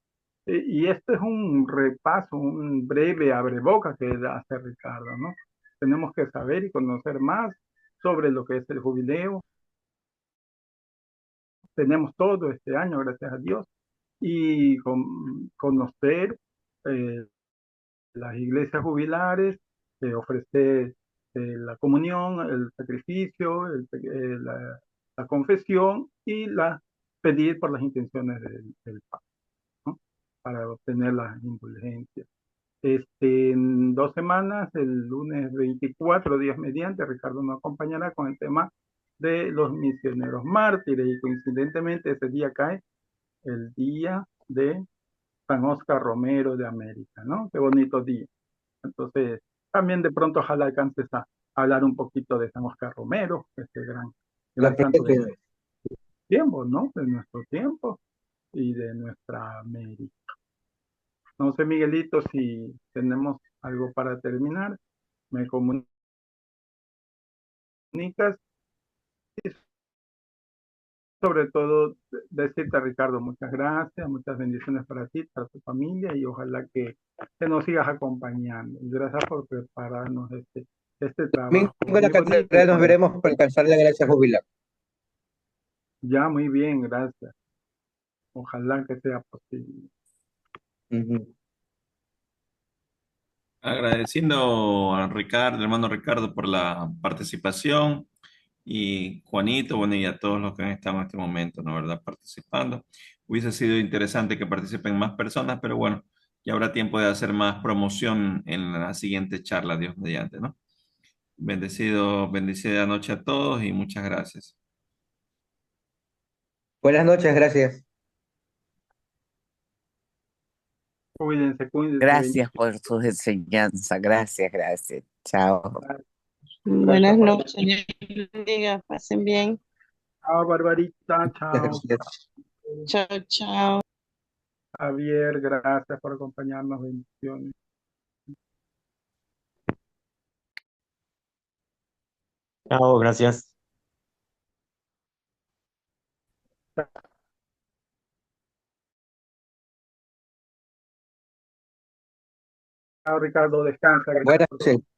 y este es un repaso, un breve abreboca que hace Ricardo, ¿no? Tenemos que saber y conocer más sobre lo que es el jubileo. Tenemos todo este año, gracias a Dios, y conocer las iglesias jubilares, ofrecer la comunión, el sacrificio, la confesión y pedir por las intenciones del Papa, ¿no? Para obtener las indulgencias. En 2 semanas, el lunes 24, días mediante, Ricardo nos acompañará con el tema de los misioneros mártires y coincidentemente ese día cae el día de San Óscar Romero de América, ¿no? Qué bonito día. Entonces, también de pronto ojalá alcances a hablar un poquito de San Óscar Romero, este gran santo de nuestro tiempo, ¿no? De nuestro tiempo y de nuestra América. No sé, Miguelito, si tenemos algo para terminar, me comunico. únicas. Y sobre todo, decirte, Ricardo, muchas gracias, muchas bendiciones para ti, para tu familia, y ojalá que nos sigas acompañando. Y gracias por prepararnos este Domingo trabajo en la muy bonito y catedral nos con veremos para alcanzar la gracia jubilar. ya muy bien, gracias. Ojalá que sea posible. Agradeciendo a Ricardo, hermano Ricardo, por la participación y Juanito, bueno, y a todos los que han estado en este momento, ¿no? ¿Verdad? Participando. Hubiese sido interesante que participen más personas, pero bueno, ya habrá tiempo de hacer más promoción en la siguiente charla, Dios mediante, ¿no? Bendecida noche a todos y muchas gracias. Buenas noches, gracias. Cuídense, cuídense. Gracias por sus enseñanzas. Gracias, gracias. Chao. Buenas noches, Dios les bendiga, pasen bien. Chao, Barbarita, chao. Chao, chao. Javier, gracias por acompañarnos, bendiciones. Chao, gracias. Chao, Ricardo, descansa. Buenas noches.